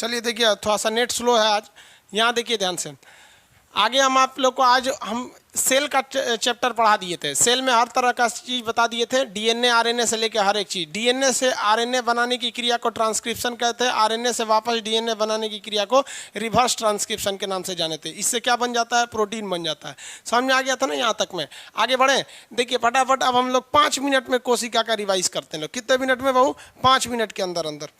चलिए देखिए, थोड़ा सा नेट स्लो है आज। यहाँ देखिए ध्यान से, आगे हम आप लोग को आज हम सेल का चैप्टर पढ़ा दिए थे। सेल में हर तरह का चीज़ बता दिए थे, डीएनए आरएनए से लेकर हर एक चीज़। डीएनए से आरएनए बनाने की क्रिया को ट्रांसक्रिप्शन कहते हैं, आरएनए से वापस डीएनए बनाने की क्रिया को रिवर्स ट्रांसक्रिप्शन के नाम से जाने थे। इससे क्या बन जाता है? प्रोटीन बन जाता है। समझ में आ गया था ना? यहाँ तक में आगे बढ़े। देखिए फटाफट अब हम लोग 5 मिनट में कोशिका का रिवाइज करते हैं। लोग कितने मिनट में बहू? 5 मिनट के अंदर अंदर।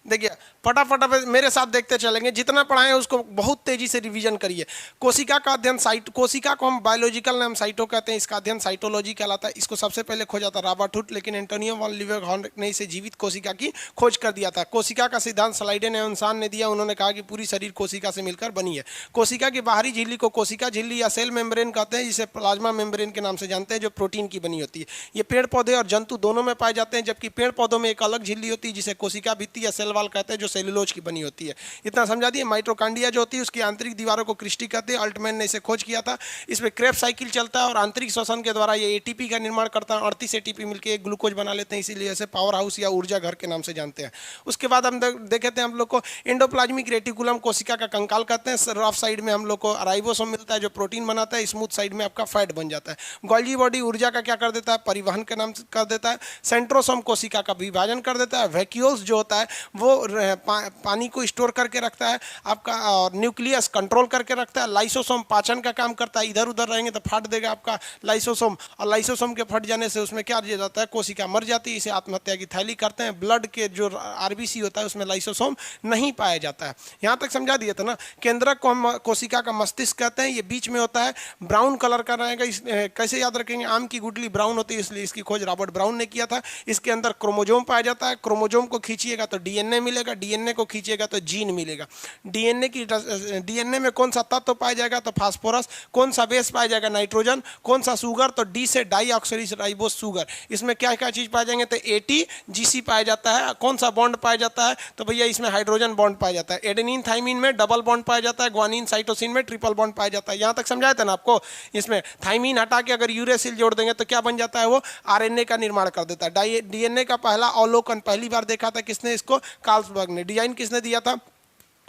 देखिए फटाफट अब मेरे साथ देखते चलेंगे, जितना पढ़ाएं उसको बहुत तेजी से रिवीजन करिए। कोशिका का अध्ययन साइट, कोशिका को हम बायोलॉजिकल नाम साइटो कहते हैं, इसका अध्ययन साइटोलॉजी कहलाता है। इसको सबसे पहले खोजा था रॉबर्ट हुड, लेकिन एंटोनियो वॉन लीवेनहॉर्न ने इसे जीवित कोशिका की खोज कर दिया था। कोशिका का सिद्धांत स्लाइडेन एवंसन ने दिया। उन्होंने कहा कि पूरी शरीर कोशिका से मिलकर बनी है। कोशिका की बाहरी झिल्ली को कोशिका झिल्ली या सेल मेम्ब्रेन कहते हैं, जिसे प्लाज्मा मेम्ब्रेन के नाम से जानते हैं, जो प्रोटीन की बनी होती है। ये पेड़ पौधे और जंतु दोनों में पाए जाते हैं, जबकि पेड़ पौधों में एक अलग झिल्ली होती है जिसे कोशिका भित्ति या सेल वॉल कहते हैं, जो सेलुलोज की बनी होती है। इतना समझा दिए। माइटोकांड्रिया जो होती है उसकी आंतरिक दीवारों को क्रिस्टी कहते हैं। अल्टमैन ने इसे खोज किया था। इसमें क्रेब्स साइकिल चलता है और आंतरिक श्वसन के द्वारा ये एटीपी का निर्माण करता है। 38 एटीपी मिलकर एक ग्लूकोज बना लेते हैं, इसीलिए इसे पावर हाउस या ऊर्जा घर के नाम से जानते हैं। उसके बाद हम देखे थे हम लोग को एंडोप्लाज्मिक रेटिकुलम कोशिका का कंकाल कहते हैं। रफ साइड में हम लोग को राइबोसोम मिलता है जो प्रोटीन बनाता है, स्मूथ साइड में आपका फैट बन जाता है। गोल्गी बॉडी ऊर्जा का क्या कर देता है? परिवहन के नाम कर देता है। सेंट्रोसोम कोशिका का विभाजन कर देता है। वैक्यूल्स जो होता है वो पानी को स्टोर करके रखता है आपका, और न्यूक्लियस कंट्रोल करके रखता है। लाइसोसोम पाचन का काम करता है। इधर उधर रहेंगे तो फट देगा आपका लाइसोसोम, और लाइसोसोम के फट जाने से उसमें क्या हो जाता है? कोशिका मर जाती है। इसे आत्महत्या की थैली करते हैं। ब्लड के जो आरबीसी होता है उसमें लाइसोसोम नहीं पाया जाता है। यहाँ तक समझा दिया था ना? केंद्रक को हम कोशिका का मस्तिष्क कहते हैं। ये बीच में होता है, ब्राउन कलर का रहेगा। कैसे याद रखेंगे? आम की गुठली ब्राउन होती है, इसलिए इसकी खोज रॉबर्ट ब्राउन ने किया था। इसके अंदर क्रोमोजोम पाया जाता है। क्रोमोजोम को खींचिएगा तो डीएनए मिलेगा, डीएनए को खींचिएगा तो जीन मिलेगा। डीएनए में कौन सा तत्व पाया जाएगा? तो फास्फोरस। कौन सा बेस पाया जाएगा? नाइट्रोजन। कौन सा सुगर? तो डी से डाई ऑक्सीराइबोस सुगर। इसमें क्या क्या चीज पाए जाएंगे? तो एटीजीसी पाया जाता है। कौन सा बॉन्ड पाया जाता है? तो भैया इसमें हाइड्रोजन बॉन्ड पाया जाता है। एडेनिन थाइमिन में डबल बॉन्ड पाया जाता है। ग्वानिन साइटोसिन में ट्रिपल बॉन्ड पाया जाता है। यहां तक समझाया था ना आपको? इसमें थाइमिन हटा के अगर यूरेसिल जोड़ देंगे तो क्या बन जाता है? वो आरएनए का निर्माण कर देता है। डीएनए का पहला अवलोकन पहली बार देखा था किसने? इसको कार्लसबर्ग ने। डिजाइन किसने दिया था?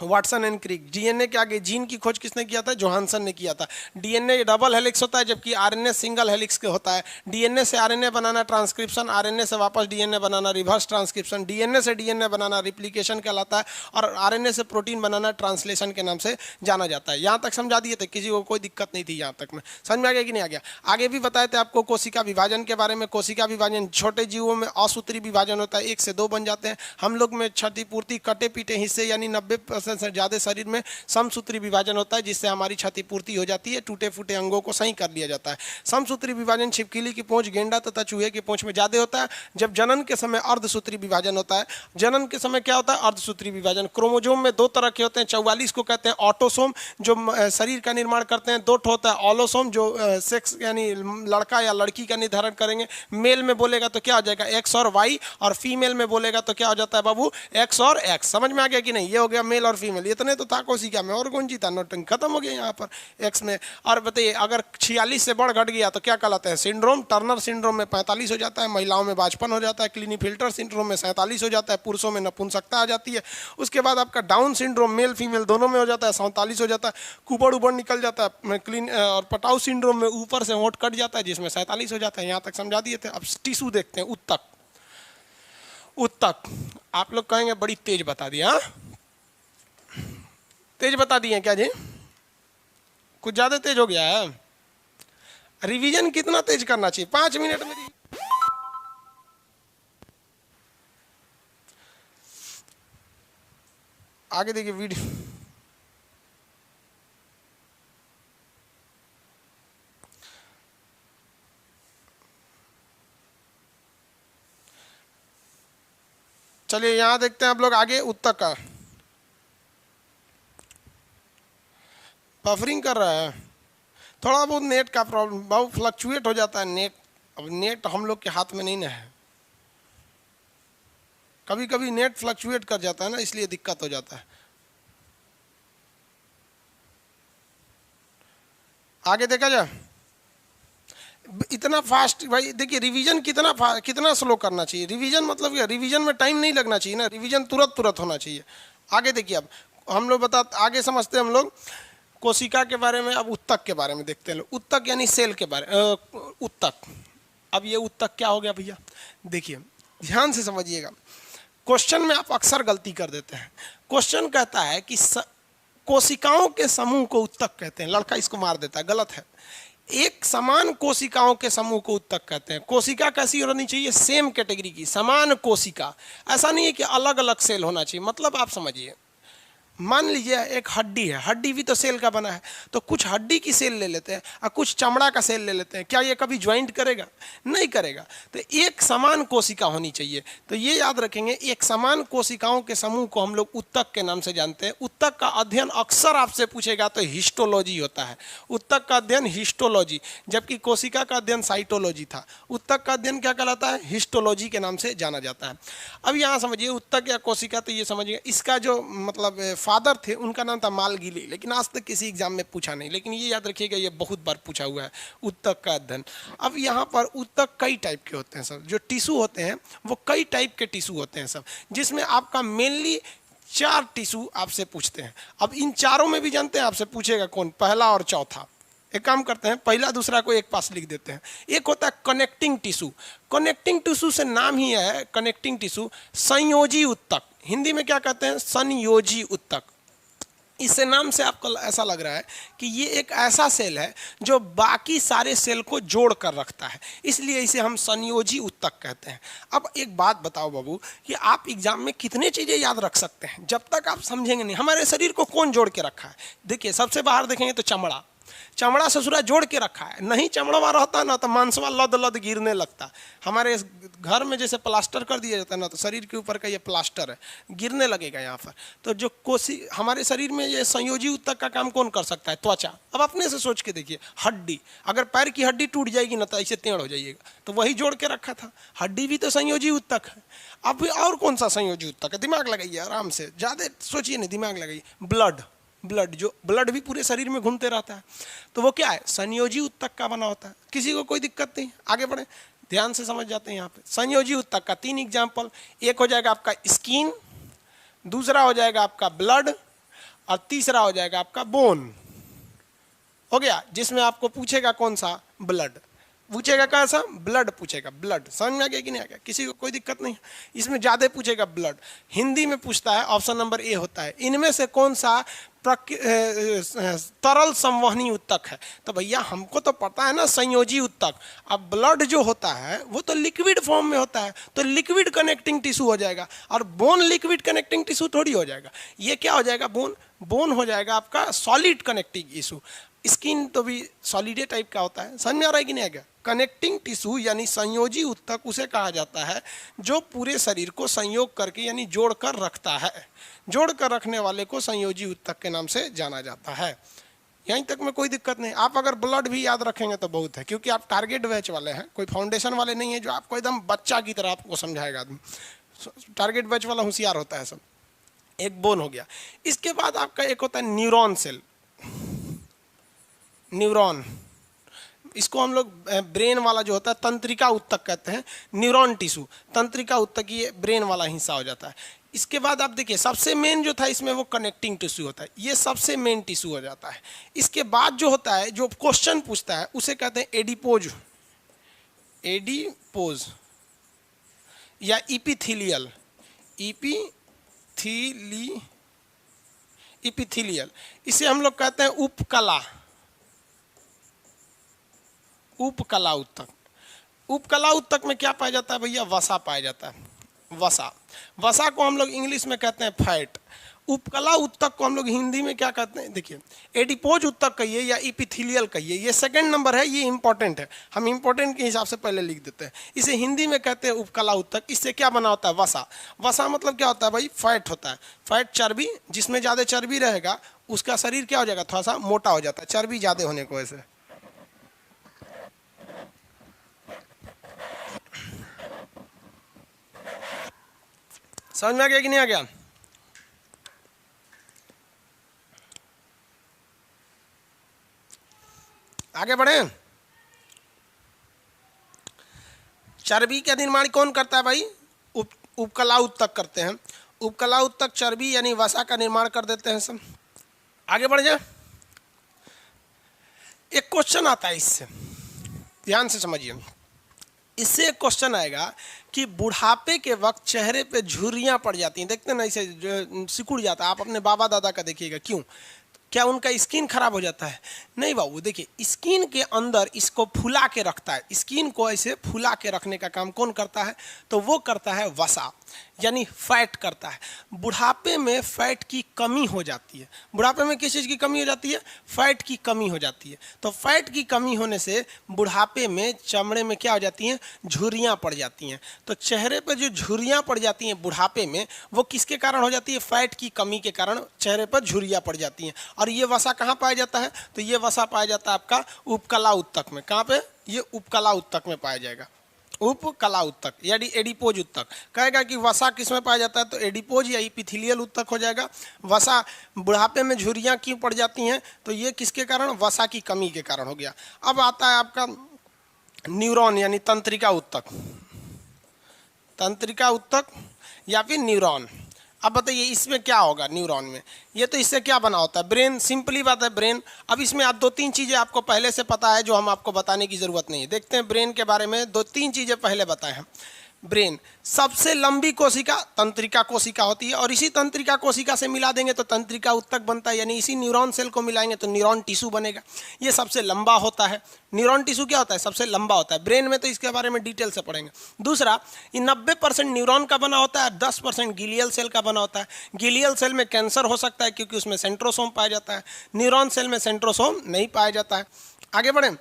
Watson and Crick. डीएनए के आगे जीन की खोज किसने किया था? जोहानसन ने किया था। डीएनए डबल हेलिक्स होता है, जबकि आरएनए सिंगल हेलिक्स के होता है। डीएनए से आरएनए बनाना ट्रांसक्रिप्शन, आरएनए से वापस डीएनए बनाना रिवर्स ट्रांसक्रिप्शन, डीएनए से डीएनए बनाना रिप्लिकेशन कहलाता है, और आरएनए से प्रोटीन बनाना ट्रांसलेशन के नाम से जाना जाता है। यहाँ तक समझा दिए थे, किसी को कोई दिक्कत नहीं थी। यहाँ तक में समझ में आ गया कि नहीं आ गया? आगे भी बताए थे आपको कोशिका विभाजन के बारे में। कोशिका विभाजन छोटे जीवों में असूत्री विभाजन होता है, 1 से 2 बन जाते हैं। हम लोग में क्षतिपूर्ति कटे पीटे हिस्से यानी 90% से ज़्यादा शरीर में समसूत्री विभाजन होता है, जिससे हमारी क्षतिपूर्ति हो जाती है। टूटे फूटे अंगों को सही कर लिया जाता है। समसूत्री विभाजन छिपकली की पूंछ, गेंडा तथा चूहे की पूंछ में ज़्यादा होता है। जब जनन के समय अर्धसूत्री विभाजन होता है। जनन के समय क्या होता है? अर्धसूत्री विभाजन। क्रोमोजोम में 2 तरह के होते हैं। 44 को कहते हैं ऑटोसोम, जो शरीर का निर्माण करते हैं। 2 होता है ऑलोसोम, जो सेक्स यानी लड़का या लड़की का निर्धारण करेंगे। मेल में बोलेगा तो क्या हो जाएगा? एक्स और वाई, और फीमेल में बोलेगा तो क्या हो जाता है बाबू? एक्स और एक्स। समझ में आ गया कि नहीं? ये हो गया मेल और फीमेल। इतने तो था कोशिका में, और कौन सी था? नोटिंग खत्म हो गया यहाँ पर एक्स में। और बताइए अगर 46 से बढ़ घट गया तो क्या कहलाता है? सिंड्रोम। टर्नर सिंड्रोम में 45 हो जाता है। महिलाओं में बाजपन हो जाता है। क्लिनीफिल्टर सिंड्रोम में 47 हो जाता है। पुरुषों में नपुंसकता आ जाती है। उसके बाद आपका डाउन सिंड्रोम मेल फीमेल दोनों में हो जाता है, 47 हो जाता है। कुबड़ उबड़ निकल जाता है। और पटाउ सिंड्रोम में ऊपर से होंठ कट जाता है, जिसमें 47 हो जाता है। यहाँ तक समझा दिए थे। अब टिश्यू देखते हैं। उत्तक। उत्तक आप लोग कहेंगे बड़ी तेज बता दिया। तेज बता दिए क्या जी? कुछ ज्यादा तेज हो गया है। रिवीजन कितना तेज करना चाहिए? 5 मिनट में। आगे देखिए वीडियो। चलिए यहां देखते हैं आप लोग आगे उत्तक का। बफरिंग कर रहा है थोड़ा बहुत, नेट का प्रॉब्लम, बहुत फ्लक्चुएट हो जाता है नेट। अब नेट हम लोग के हाथ में नहीं ना है, कभी कभी नेट फ्लक्चुएट कर जाता है ना, इसलिए दिक्कत हो जाता है। आगे देखा जाए, इतना फास्ट भाई देखिए, रिवीजन कितना स्लो करना चाहिए। रिवीजन मतलब क्या, रिवीजन में टाइम नहीं लगना चाहिए ना, रिवीजन तुरंत तुरंत होना चाहिए। आगे देखिए, अब हम लोग आगे समझते हैं हम लोग कोशिका के बारे में। अब उत्तक के बारे में देखते हैं लोग। उत्तक यानी सेल के बारे उत्तक। अब ये उत्तक क्या हो गया भैया, देखिए ध्यान से समझिएगा। क्वेश्चन में आप अक्सर गलती कर देते हैं। क्वेश्चन कहता है कि कोशिकाओं के समूह को उत्तक कहते हैं, लड़का इसको मार देता है, गलत है। एक समान कोशिकाओं के समूह को उत्तक कहते हैं। कोशिका कैसी होनी चाहिए, सेम कैटेगरी की, समान कोशिका। ऐसा नहीं है कि अलग अलग सेल होना चाहिए। मतलब आप समझिए, मान लीजिए एक हड्डी है, हड्डी भी तो सेल का बना है, तो कुछ हड्डी की सेल ले लेते हैं और कुछ चमड़ा का सेल ले लेते हैं, क्या ये कभी ज्वाइंट करेगा, नहीं करेगा। तो एक समान कोशिका होनी चाहिए। तो ये याद रखेंगे, एक समान कोशिकाओं के समूह को हम लोग उत्तक के नाम से जानते हैं। उत्तक का अध्ययन अक्सर आपसे पूछेगा तो हिस्टोलॉजी होता है। उत्तक का अध्ययन हिस्टोलॉजी, जबकि कोशिका का अध्ययन साइटोलॉजी था। उत्तक का अध्ययन क्या कहलाता है, हिस्टोलॉजी के नाम से जाना जाता है। अब यहाँ समझिए उत्तक या कोशिका, तो ये समझिए इसका जो मतलब फादर थे उनका नाम था मालगिली, लेकिन आज तक किसी एग्जाम में पूछा नहीं। लेकिन ये याद रखिएगा, ये बहुत बार पूछा हुआ है उत्तक का अध्ययन। अब यहाँ पर उत्तक कई टाइप के होते हैं सब, जो टिश्यू होते हैं वो कई टाइप के टिश्यू होते हैं सब, जिसमें आपका मेनली 4 टिश्यू आपसे पूछते हैं। अब इन चारों में भी जानते हैं आपसे पूछेगा कौन, पहला और चौथा। एक काम करते हैं, पहला दूसरा को एक पास लिख देते हैं। एक होता है कनेक्टिंग टिश्यू। कनेक्टिंग टिश्यू से नाम ही है कनेक्टिंग टिश्यू। संयोजी उत्तक, हिंदी में क्या कहते हैं, संयोजी उत्तक। इससे नाम से आपको ऐसा लग रहा है कि ये एक ऐसा सेल है जो बाकी सारे सेल को जोड़ कर रखता है, इसलिए इसे हम संयोजी उत्तक कहते हैं। अब एक बात बताओ बाबू, कि आप एग्जाम में कितने चीज़ें याद रख सकते हैं जब तक आप समझेंगे नहीं हमारे शरीर को कौन जोड़ के रखा है। देखिए सबसे बाहर देखेंगे तो चमड़ा, चमड़ा ससुरा जोड़ के रखा है। नहीं चमड़ा रहता ना तो मांसवा लद लद गिरने लगता। हमारे घर में जैसे प्लास्टर कर दिया जाता है ना, तो शरीर के ऊपर का ये प्लास्टर है, गिरने लगेगा यहाँ पर। तो जो हमारे शरीर में ये संयोजी उत्तक का काम कौन कर सकता है, त्वचा। अब अपने से सोच के देखिए, हड्डी, अगर पैर की हड्डी टूट जाएगी ना तो ऐसे टेढ़ हो जाइएगा, तो वही जोड़ के रखा था। हड्डी भी तो संयोजी उत्तक है। अब और कौन सा संयोजी उत्तक है, दिमाग लगाइए आराम से, ज़्यादा सोचिए नहीं, दिमाग लगाइए। ब्लड, जो ब्लड भी पूरे शरीर में घूमते रहता है, तो वो क्या है, संयोजी उत्तक का बना होता है। किसी को कोई दिक्कत नहीं, आगे बढ़े, ध्यान से समझ जाते हैं यहाँ पे। संयोजी उत्तक का 3 एग्जाम्पल, एक हो जाएगा आपका स्किन, दूसरा हो जाएगा आपका ब्लड, और तीसरा हो जाएगा आपका बोन। हो गया, जिसमें आपको पूछेगा कौन सा, ब्लड पूछेगा, कैसा ब्लड पूछेगा। ब्लड समझ में आ गया कि नहीं आ गया, किसी को कोई दिक्कत नहीं। इसमें ज़्यादा पूछेगा ब्लड, हिंदी में पूछता है, ऑप्शन नंबर ए होता है, इनमें से कौन सा तरल संवहनी उत्तक है। तो भैया हमको तो पता है ना संयोजी उत्तक। अब ब्लड जो होता है वो तो लिक्विड फॉर्म में होता है, तो लिक्विड कनेक्टिंग टिश्यू हो जाएगा, और बोन लिक्विड कनेक्टिंग टिश्यू थोड़ी हो जाएगा। ये क्या हो जाएगा, बोन हो जाएगा आपका सॉलिड कनेक्टिंग टिश्यू। स्किन तो भी सॉलिडे टाइप का होता है। समझ में आ रहा है कि नहीं आ गया। कनेक्टिंग टिश्यू यानी संयोजी उत्तक उसे कहा जाता है जो पूरे शरीर को संयोग करके यानी जोड़कर रखता है। जोड़कर रखने वाले को संयोजी उत्तक के नाम से जाना जाता है। यहीं तक में कोई दिक्कत नहीं। आप अगर ब्लड भी याद रखेंगे तो बहुत है, क्योंकि आप टारगेट बैच वाले हैं, कोई फाउंडेशन वाले नहीं है जो आपको एकदम बच्चा की तरह आपको समझाएगा आदमी। टारगेट बैच वाला होशियार होता है सब। एक बोन हो गया। इसके बाद आपका एक होता है न्यूरॉन सेल। न्यूरॉन, इसको हम लोग ब्रेन वाला जो होता है तंत्रिका उत्तक कहते हैं। न्यूरॉन टिश्यू तंत्रिका उत्तक, ये ब्रेन वाला हिस्सा हो जाता है। इसके बाद आप देखिए सबसे मेन जो था इसमें वो कनेक्टिंग टिश्यू होता है, ये सबसे मेन टिश्यू हो जाता है। इसके बाद जो होता है, जो क्वेश्चन पूछता है उसे कहते हैं एडिपोज, एडिपोज या इपिथीलियल, इपिथीलियल। इसे हम लोग कहते हैं उपकला, उपकला उत्तक। उपकला उत्तक में क्या पाया जाता है भैया, वसा पाया जाता है। वसा को हम लोग इंग्लिश में कहते हैं फैट। उपकला उत्तक को हम लोग हिंदी में क्या कहते हैं, देखिए एडिपोज उत्तक कहिए या इपिथीलियल कहिए, ये सेकंड नंबर है, ये इंपॉर्टेंट है, हम इंपॉर्टेंट के हिसाब से पहले लिख देते हैं। इसे हिंदी में कहते हैं उपकला उत्तक। इससे क्या बना होता है, वसा। वसा मतलब क्या होता है भाई, फैट होता है। फैट चर्बी, जिसमें ज़्यादा चर्बी रहेगा उसका शरीर क्या हो जाएगा, थोड़ा सा मोटा हो जाता है, चर्बी ज़्यादा होने की वजह से। समझ में आ गया कि नहीं आ गया। आगे बढ़े। चर्बी का निर्माण कौन करता है भाई? उपकला उत्तक करते हैं। उपकला उत्तक चर्बी यानी वसा का निर्माण कर देते हैं सब। आगे बढ़ जाए, एक क्वेश्चन आता है इससे, ध्यान से समझिए। इससे एक क्वेश्चन आएगा कि बुढ़ापे के वक्त चेहरे पे झुर्रियां पड़ जाती हैं, देखते हैं ना, इसे सिकुड़ जाता है। आप अपने बाबा दादा का देखिएगा, क्यों? क्या उनका स्किन खराब हो जाता है? नहीं बाबू, देखिए स्किन के अंदर इसको फुला के रखता है, स्किन को ऐसे फुला के रखने का काम कौन करता है? तो वो करता है वसा, यानी फैट करता है। बुढ़ापे में फैट की कमी हो जाती है। बुढ़ापे में किस चीज़ की कमी हो जाती है? फैट की कमी हो जाती है। तो फैट की कमी होने से बुढ़ापे में चमड़े में क्या हो जाती हैं? झुर्रियाँ पड़ जाती हैं। तो चेहरे पर जो झुर्रियाँ पड़ जाती हैं बुढ़ापे में, वो किसके कारण हो जाती है? फैट की कमी के कारण चेहरे पर झुर्रियाँ पड़ जाती हैं। और ये वसा कहाँ पाया जाता है? तो ये वसा पाया जाता है आपका उपकला उत्तक में। कहाँ पे? ये उपकला उत्तक में पाया जाएगा। उपकला उत्तक यानी एडिपोज उत्तक। कहेगा कि वसा किस में पाया जाता है? तो एडिपोज या इपिथेलियल उत्तक हो जाएगा। वसा बुढ़ापे में झुर्रियाँ क्यों पड़ जाती हैं? तो ये किसके कारण? वसा की कमी के कारण हो गया। अब आता है आपका न्यूरॉन यानी तंत्रिका उत्तक। तंत्रिका उत्तक या फिर न्यूरॉन। अब बताइए इसमें क्या होगा? न्यूरॉन में ये तो इससे क्या बना होता है? ब्रेन, सिंपली बात है, ब्रेन। अब इसमें आप 2-3 चीज़ें आपको पहले से पता है जो हम आपको बताने की ज़रूरत नहीं है। देखते हैं ब्रेन के बारे में, 2-3 चीज़ें पहले बताए हैं। ब्रेन सबसे लंबी कोशिका तंत्रिका कोशिका होती है, और इसी तंत्रिका कोशिका से मिला देंगे तो तंत्रिका उत्तक बनता है, यानी इसी न्यूरॉन सेल को मिलाएंगे तो न्यूरॉन टिश्यू बनेगा। ये सबसे लंबा होता है। न्यूरॉन टिश्यू क्या होता है? सबसे लंबा होता है। ब्रेन में तो इसके बारे में डिटेल से पढ़ेंगे। दूसरा, ये 90% न्यूरॉन का बना होता है, 10% गिलियल सेल का बना होता है। गिलियल सेल में कैंसर हो सकता है क्योंकि उसमें सेंट्रोसोम पाया जाता है। न्यूरॉन सेल में सेंट्रोसोम नहीं पाया जाता है। आगे बढ़ें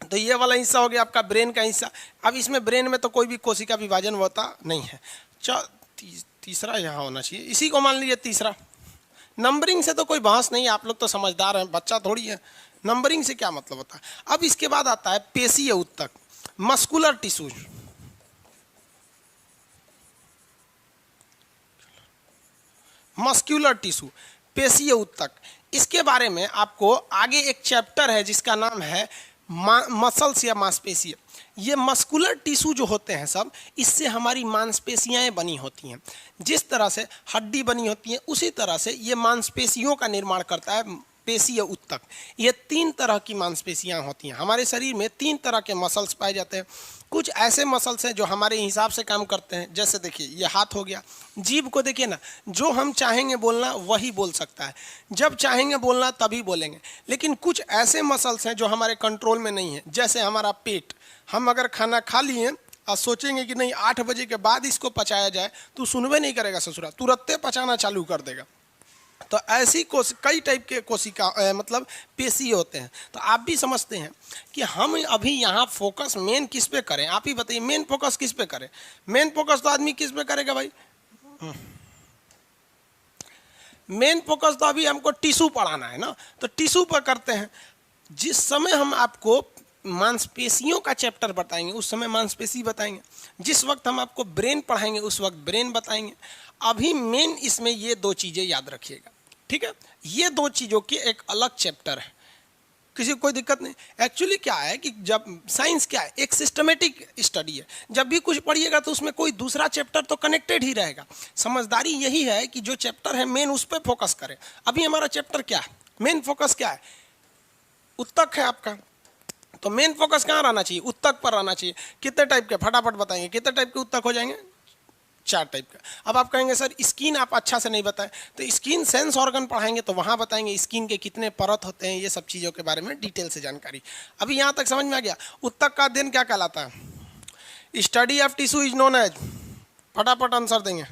तो ये वाला हिस्सा हो गया आपका ब्रेन का हिस्सा। अब इसमें ब्रेन में तो कोई भी कोशिका विभाजन होता नहीं है। तीसरा यहाँ होना चाहिए, इसी को मान लीजिए तीसरा। नंबरिंग से तो कोई बहस नहीं है, आप लोग तो समझदार हैं, बच्चा थोड़ी है। नंबरिंग से क्या मतलब होता है? अब इसके बाद आता है पेशीय उत्तक, मस्कुलर टिश्यू। मस्कुलर टिश्यू, पेशीय उत्तक, इसके बारे में आपको आगे एक चैप्टर है जिसका नाम है मसल्स या मांसपेशियाँ। ये मस्कुलर टिश्यू जो होते हैं सब, इससे हमारी मांसपेशियाँ बनी होती हैं। जिस तरह से हड्डी बनी होती है उसी तरह से ये मांसपेशियों का निर्माण करता है पेशीय उत्तक। ये 3 तरह की मांसपेशियाँ होती हैं। हमारे शरीर में 3 तरह के मसल्स पाए जाते हैं। कुछ ऐसे मसल्स हैं जो हमारे हिसाब से काम करते हैं, जैसे देखिए ये हाथ हो गया। जीभ को देखिए ना, जो हम चाहेंगे बोलना वही बोल सकता है, जब चाहेंगे बोलना तभी बोलेंगे। लेकिन कुछ ऐसे मसल्स हैं जो हमारे कंट्रोल में नहीं है, जैसे हमारा पेट। हम अगर खाना खा लिए और सोचेंगे कि नहीं 8 बजे के बाद इसको पचाया जाए, तो सुनवे नहीं करेगा ससुरा, तुरंत पचाना चालू कर देगा। तो ऐसी कई टाइप के कोशिका मतलब पेशी होते हैं। तो आप भी समझते हैं कि हम अभी यहाँ फोकस मेन किस पे करें? आप ही बताइए, मेन फोकस किस पे करें? मेन फोकस तो आदमी किस पे करेगा भाई? मेन फोकस तो अभी हमको टिश्यू पढ़ाना है ना, तो टिश्यू पर करते हैं। जिस समय हम आपको मांसपेशियों का चैप्टर बताएंगे उस समय मांसपेशी बताएंगे, जिस वक्त हम आपको ब्रेन पढ़ाएंगे उस वक्त ब्रेन बताएंगे। अभी मेन इसमें ये 2 चीज़ें याद रखिएगा, ठीक है? ये 2 चीज़ों की एक अलग चैप्टर है, किसी को कोई दिक्कत नहीं। एक्चुअली क्या है कि जब साइंस क्या है, एक सिस्टमेटिक स्टडी है। जब भी कुछ पढ़िएगा तो उसमें कोई दूसरा चैप्टर तो कनेक्टेड ही रहेगा। समझदारी यही है कि जो चैप्टर है मेन उस पर फोकस करें। अभी हमारा चैप्टर क्या है? मेन फोकस क्या है? उत्तक है आपका, तो मेन फोकस कहाँ रहना चाहिए? उत्तक पर रहना चाहिए। कितने टाइप के? फटाफट बताएंगे कितने टाइप के उत्तक हो जाएंगे? 4 टाइप का। अब आप कहेंगे सर स्किन आप अच्छा से नहीं बताएं, तो स्किन सेंस ऑर्गन पढ़ाएंगे तो वहाँ बताएंगे स्किन के कितने परत होते हैं, ये सब चीज़ों के बारे में डिटेल से जानकारी। अभी यहाँ तक समझ में आ गया? उत्तक का अध्ययन क्या कहलाता है? Study of tissue is known as, फटाफट आंसर देंगे।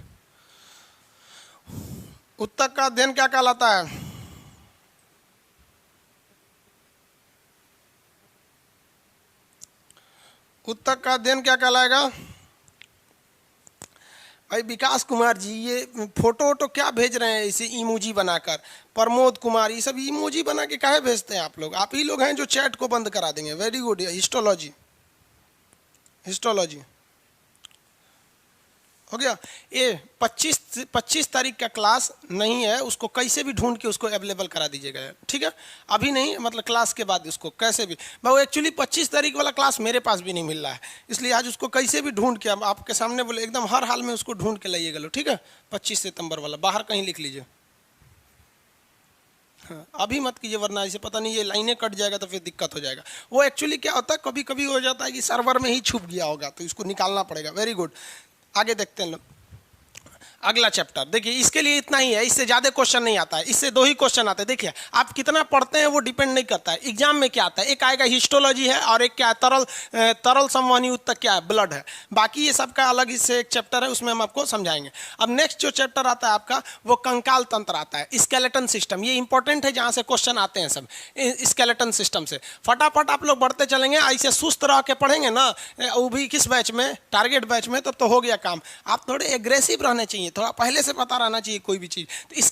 उत्तक का अध्ययन क्या कहलाता है? उत्तक का अध्ययन क्या कहलाएगा? भाई विकास कुमार जी ये फोटो क्या भेज रहे हैं इसे इमोजी बनाकर? प्रमोद कुमार, ये सब इमोजी बना के काहे भेजते हैं आप लोग? आप ही लोग हैं जो चैट को बंद करा देंगे। Very good. हिस्टोलॉजी, हिस्टोलॉजी हो गया। ये 25 तारीख का क्लास नहीं है, उसको कैसे भी ढूंढ के उसको अवेलेबल करा दीजिएगा, ठीक है। अभी नहीं, मतलब क्लास के बाद उसको कैसे भी, भाई एक्चुअली 25 तारीख वाला क्लास मेरे पास भी नहीं मिल रहा है, इसलिए आज उसको कैसे भी ढूंढ के आपके सामने बोले एकदम हर हाल में उसको ढूंढ के लाइएगा लो, ठीक है। 25 सितंबर वाला बाहर कहीं लिख लीजिए, हाँ, अभी मत कीजिए वरना इसे पता नहीं ये लाइनें कट जाएगा तो फिर दिक्कत हो जाएगा। वो एक्चुअली क्या होता है, कभी कभी हो जाता है कि सर्वर में ही छुप गया होगा, तो इसको निकालना पड़ेगा। वेरी गुड, आगे देखते हैं लोग अगला चैप्टर। देखिए इसके लिए इतना ही है, इससे ज़्यादा क्वेश्चन नहीं आता है, इससे 2 ही क्वेश्चन आते हैं। देखिए आप कितना पढ़ते हैं वो डिपेंड नहीं करता है। एग्जाम में क्या आता है, एक आएगा हिस्टोलॉजी है और एक क्या है तरल संवहनी ऊतक क्या है, ब्लड है। बाकी ये सब का अलग इससे एक चैप्टर है, उसमें हम आपको समझाएंगे। अब नेक्स्ट जो चैप्टर आता है आपका वो कंकाल तंत्र आता है, स्केलेटन सिस्टम। ये इंपॉर्टेंट है, जहाँ से क्वेश्चन आते हैं सब स्केलेटन सिस्टम से। फटाफट आप लोग बढ़ते चलेंगे, ऐसे सुस्त रह के पढ़ेंगे ना, वो भी किस बैच में, टारगेट बैच में, तब तो हो गया काम। आप थोड़े एग्रेसिव रहने चाहिए, थोड़ा पहले से पता रहना चाहिए कोई भी चीज। तो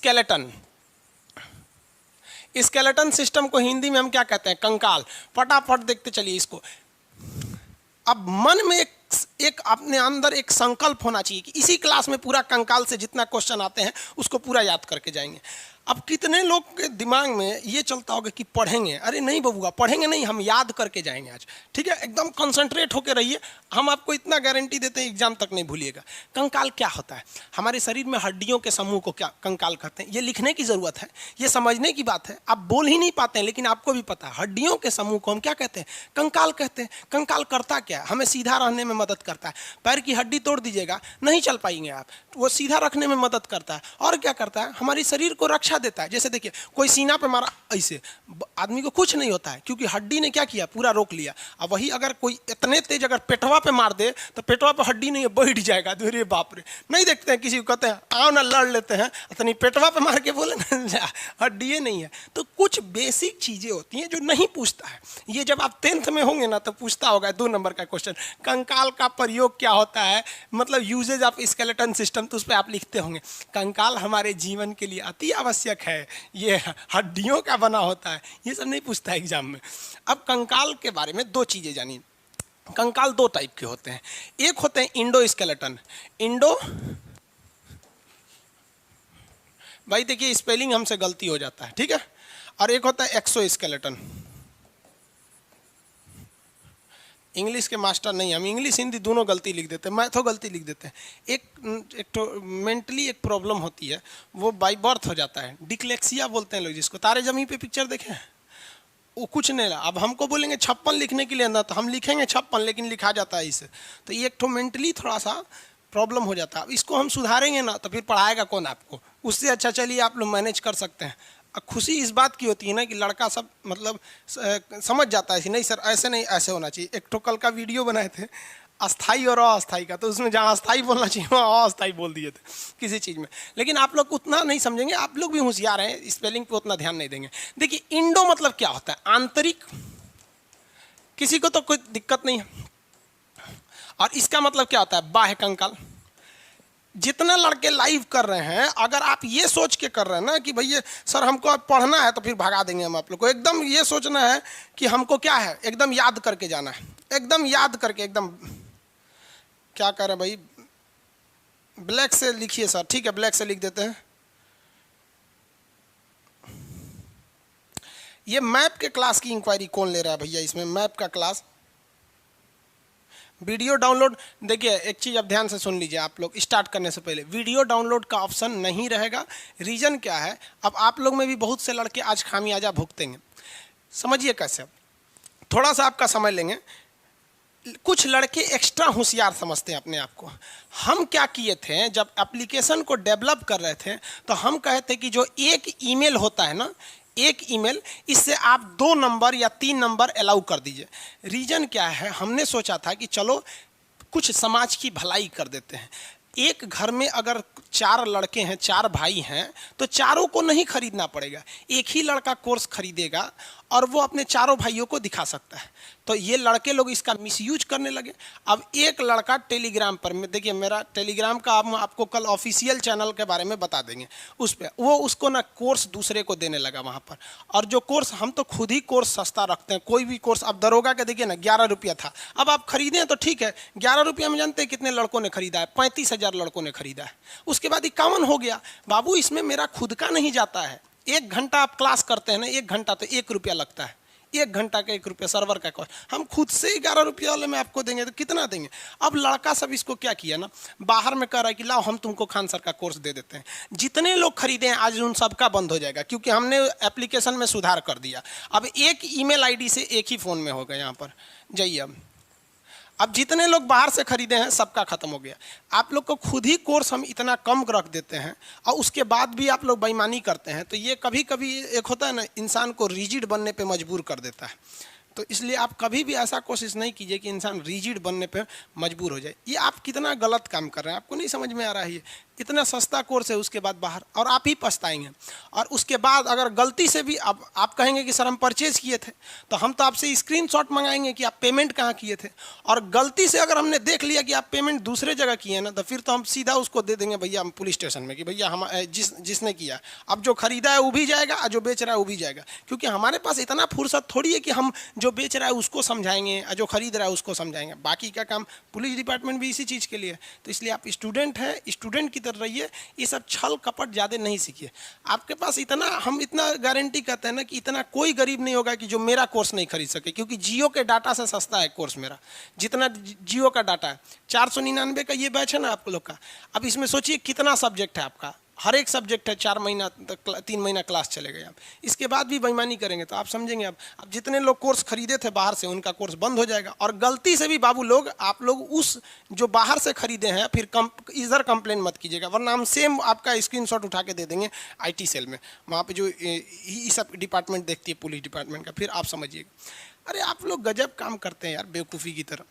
स्केलेटन सिस्टम को हिंदी में हम क्या कहते हैं, कंकाल। फटाफट देखते चलिए इसको। अब मन में एक अपने अंदर एक संकल्प होना चाहिए कि इसी क्लास में पूरा कंकाल से जितना क्वेश्चन आते हैं उसको पूरा याद करके जाएंगे। अब कितने लोग के दिमाग में ये चलता होगा कि पढ़ेंगे, अरे नहीं बबुआ पढ़ेंगे नहीं, हम याद करके जाएंगे आज, ठीक है। एकदम कंसंट्रेट होकर रहिए, हम आपको इतना गारंटी देते हैं एग्जाम तक नहीं भूलिएगा। कंकाल क्या होता है, हमारे शरीर में हड्डियों के समूह को क्या कंकाल कहते हैं। ये लिखने की जरूरत है, ये समझने की बात है। आप बोल ही नहीं पाते हैं लेकिन आपको भी पता है, हड्डियों के समूह को हम क्या कहते हैं, कंकाल कहते हैं। कंकाल करता क्या है, हमें सीधा रहने में मदद करता है। पैर की हड्डी तोड़ दीजिएगा, नहीं चल पाएंगे आप, वो सीधा रखने में मदद करता है। और क्या करता है, हमारे शरीर को रक्षा देता है। जैसे देखिए कोई सीना पे मारा, ऐसे आदमी को कुछ नहीं होता है क्योंकि हड्डी ने क्या किया, पूरा रोक लिया। अब वही अगर कोई इतने तेज अगर पेटवा पे मार दे तो पेटवा पे हड्डी नहीं है, बैठ जाएगा। अरे बाप रे, नहीं देखते हैं किसी को, कहते हैं आओ ना लड़ लेते हैं, इतनी पेटवा पे मार के बोले ना हड्डी नहीं है। तो कुछ बेसिक चीजें होती हैं जो नहीं पूछता है। ये जब आप 10th में होंगे ना तो पूछता होगा 2 नंबर का क्वेश्चन, कंकाल का प्रयोग क्या होता है, मतलब यूजेज ऑफ स्केलेटन सिस्टम, तो उस पर आप लिखते होंगे कंकाल हमारे जीवन के लिए अति आवश्यक है, ये हड्डियों का बना होता है। ये सब नहीं पूछता है एग्जाम में। अब कंकाल के बारे में 2 चीजें जानिए। कंकाल 2 टाइप के होते हैं, एक होते हैं इंडो स्केलेटन। इंडो, भाई देखिए स्पेलिंग हमसे गलती हो जाता है, ठीक है। और एक होता है एक्सो स्केलेटन। इंग्लिश के मास्टर नहीं, हम इंग्लिश हिंदी दोनों गलती लिख देते हैं, मैथो गलती लिख देते हैं। एक तो मेंटली एक प्रॉब्लम होती है, वो बाई बर्थ हो जाता है, डिक्लेक्सिया बोलते हैं लोग जिसको। तारे ज़मीन पे पिक्चर देखें, वो कुछ नहीं रहा। अब हमको बोलेंगे 56 लिखने के लिए अंदर, तो हम लिखेंगे 56 लेकिन लिखा जाता है इसे। तो ये एक तो मेंटली थोड़ा सा प्रॉब्लम हो जाता है। अब इसको हम सुधारेंगे ना तो फिर पढ़ाएगा कौन आपको। उससे अच्छा चलिए आप लोग मैनेज कर सकते हैं। खुशी इस बात की होती है ना कि लड़का सब मतलब समझ जाता है कि नहीं सर ऐसे नहीं, ऐसे होना चाहिए। एक तो कल का वीडियो बनाए थे अस्थाई और अस्थाई का, तो उसमें जहाँ अस्थाई बोलना चाहिए वहाँ अस्थाई बोल दिए थे किसी चीज़ में। लेकिन आप लोग उतना नहीं समझेंगे, आप लोग भी होशियार हैं, स्पेलिंग पे उतना ध्यान नहीं देंगे। देखिए इंडो मतलब क्या होता है, आंतरिक, किसी को तो कोई दिक्कत नहीं है। और इसका मतलब क्या होता है, बाह्य कंकाल। जितना लड़के लाइव कर रहे हैं, अगर आप ये सोच के कर रहे हैं ना कि भैया सर हमको अब पढ़ना है तो फिर भगा देंगे हम आप लोग को, एकदम ये सोचना है कि हमको क्या है, एकदम याद करके जाना है, एकदम याद करके, एकदम क्या कर रहे हैं भाई, ब्लैक से लिखिए सर, ठीक है ब्लैक से लिख देते हैं। ये मैप के क्लास की इंक्वायरी कौन ले रहा है भैया, इसमें मैप का क्लास वीडियो डाउनलोड। देखिए एक चीज़ अब ध्यान से सुन लीजिए, आप लोग स्टार्ट करने से पहले वीडियो डाउनलोड का ऑप्शन नहीं रहेगा। रीज़न क्या है, अब आप लोग में भी बहुत से लड़के आज खामियाजा भुगतेंगे। समझिए कैसे, थोड़ा सा आपका समझ लेंगे। कुछ लड़के एक्स्ट्रा होशियार समझते हैं अपने आप को। हम क्या किए थे, जब एप्लीकेशन को डेवलप कर रहे थे तो हम कहे थे कि जो एक ईमेल होता है ना, एक ईमेल, इससे आप 2 नंबर या 3 नंबर अलाउ कर दीजिए। रीज़न क्या है, हमने सोचा था कि चलो कुछ समाज की भलाई कर देते हैं। एक घर में अगर 4 लड़के हैं, 4 भाई हैं, तो चारों को नहीं खरीदना पड़ेगा, एक ही लड़का कोर्स खरीदेगा और वो अपने चारों भाइयों को दिखा सकता है। तो ये लड़के लोग इसका मिसयूज करने लगे। अब एक लड़का टेलीग्राम पर, देखिए मेरा टेलीग्राम का हम आपको कल ऑफिशियल चैनल के बारे में बता देंगे, उस पर वो उसको ना कोर्स दूसरे को देने लगा वहाँ पर। और जो कोर्स, हम तो खुद ही कोर्स सस्ता रखते हैं, कोई भी कोर्स। अब दरोगा के देखिए ना 11 रुपया था, अब आप खरीदें तो ठीक है, 11 रुपया में जानते हैं कितने लड़कों ने खरीदा है? 35,000 लड़कों ने खरीदा है। उसके बाद 51 हो गया। बाबू इसमें मेरा खुद का नहीं जाता है। 1 घंटा आप क्लास करते हैं ना, 1 घंटा तो 1 रुपया लगता है, 1 घंटा का 1 रुपया सर्वर का कॉस्ट। हम खुद से 11 रुपये वाले में आपको देंगे तो कितना देंगे? अब लड़का सब इसको क्या किया ना, बाहर में कह रहा है कि लाओ हम तुमको खान सर का कोर्स दे देते हैं। जितने लोग खरीदे हैं आज उन सबका बंद हो जाएगा, क्योंकि हमने एप्लीकेशन में सुधार कर दिया। अब एक ईमेल आईडी से एक ही फ़ोन में होगा। यहाँ पर जाइए, अब जितने लोग बाहर से खरीदे हैं सबका खत्म हो गया। आप लोग को खुद ही कोर्स हम इतना कम रख देते हैं और उसके बाद भी आप लोग बेईमानी करते हैं, तो ये कभी कभी एक होता है ना, इंसान को रिजिड बनने पे मजबूर कर देता है। तो इसलिए आप कभी भी ऐसा कोशिश नहीं कीजिए कि इंसान रिजिड बनने पे मजबूर हो जाए। ये आप कितना गलत काम कर रहे हैं, आपको नहीं समझ में आ रहा है। ये इतना सस्ता कोर्स है, उसके बाद बाहर, और आप ही पछताएंगे। और उसके बाद अगर गलती से भी अब आप कहेंगे कि सर हम परचेज़ किए थे, तो हम तो आपसे स्क्रीनशॉट मंगाएंगे कि आप पेमेंट कहाँ किए थे। और गलती से अगर हमने देख लिया कि आप पेमेंट दूसरे जगह किए ना, तो फिर तो हम सीधा उसको दे देंगे भैया हम पुलिस स्टेशन में कि भैया हम जिसने किया, अब जो खरीदा है वो भी जाएगा और जो बेच रहा है वो भी जाएगा। क्योंकि हमारे पास इतना फुर्सत थोड़ी है कि हम जो बेच रहा है उसको समझाएंगे और जो खरीद रहा है उसको समझाएंगे। बाकी का काम पुलिस डिपार्टमेंट भी इसी चीज़ के लिए। तो इसलिए आप स्टूडेंट हैं, स्टूडेंट की तरह रहिए, ये सब छल कपट ज़्यादा नहीं सीखिए। आपके पास इतना, हम इतना गारंटी करते हैं ना कि इतना कोई गरीब नहीं होगा कि जो मेरा कोर्स नहीं खरीद सके, क्योंकि जियो के डाटा से सस्ता है कोर्स मेरा। जितना जियो का डाटा है 499 का ये बैच है ना आप लोग का। अब इसमें सोचिए कितना सब्जेक्ट है आपका, हर एक सब्जेक्ट है, 4 महीना तक 3 महीना क्लास चलेगा। आप इसके बाद भी बेईमानी करेंगे तो आप समझेंगे। अब जितने लोग कोर्स खरीदे थे बाहर से उनका कोर्स बंद हो जाएगा। और गलती से भी बाबू लोग, आप लोग उस जो बाहर से खरीदे हैं फिर इधर कंप्लेन मत कीजिएगा, वरना हम सेम आपका स्क्रीनशॉट उठा के दे देंगे IT सेल में, वहाँ पे जो ये सब डिपार्टमेंट देखती है पुलिस डिपार्टमेंट का, फिर आप समझिएगा। अरे आप लोग गजब काम करते हैं यार, बेवकूफ़ी की तरह।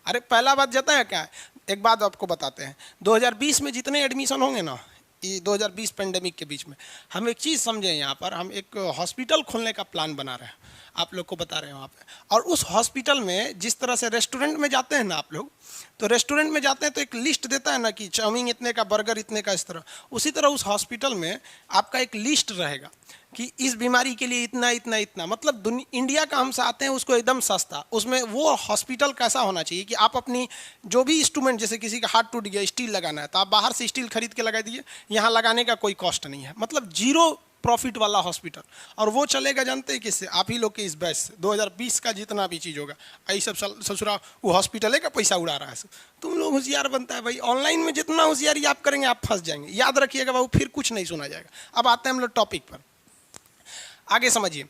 अरे पहला बात जाता है क्या, एक बात आपको बताते हैं, 2020 में जितने एडमिशन होंगे ना, ये 2020 पेंडेमिक के बीच में, हम एक चीज़ समझें, यहाँ पर हम एक हॉस्पिटल खोलने का प्लान बना रहे हैं, आप लोग को बता रहे हैं वहाँ पे। और उस हॉस्पिटल में जिस तरह से रेस्टोरेंट में जाते हैं ना आप लोग, तो रेस्टोरेंट में जाते हैं तो एक लिस्ट देता है ना कि चाउमीन इतने का, बर्गर इतने का, इस तरह। उसी तरह उस हॉस्पिटल में आपका एक लिस्ट रहेगा कि इस बीमारी के लिए इतना इतना इतना, मतलब इंडिया का हम चाहते हैं उसको एकदम सस्ता। उसमें वो हॉस्पिटल कैसा होना चाहिए कि आप अपनी जो भी इंस्ट्रूमेंट, जैसे किसी का हाथ टूट गया, स्टील लगाना है तो आप बाहर से स्टील खरीद के लगा दीजिए, यहाँ लगाने का कोई कॉस्ट नहीं है। मतलब 0 प्रॉफिट वाला हॉस्पिटल। और वो चलेगा जानते हैं किससे, आप ही लोग के इस बैच से। 2020 का जितना भी चीज़ होगा, यही सब ससुरा वो हॉस्पिटल का पैसा उड़ा रहा है। तुम लोग होशियार बनता है भाई, ऑनलाइन में जितना होशियारी आप करेंगे आप फंस जाएंगे, याद रखिएगा बाबू, फिर कुछ नहीं सुना जाएगा। अब आते हैं हम लोग टॉपिक पर, आगे समझिए।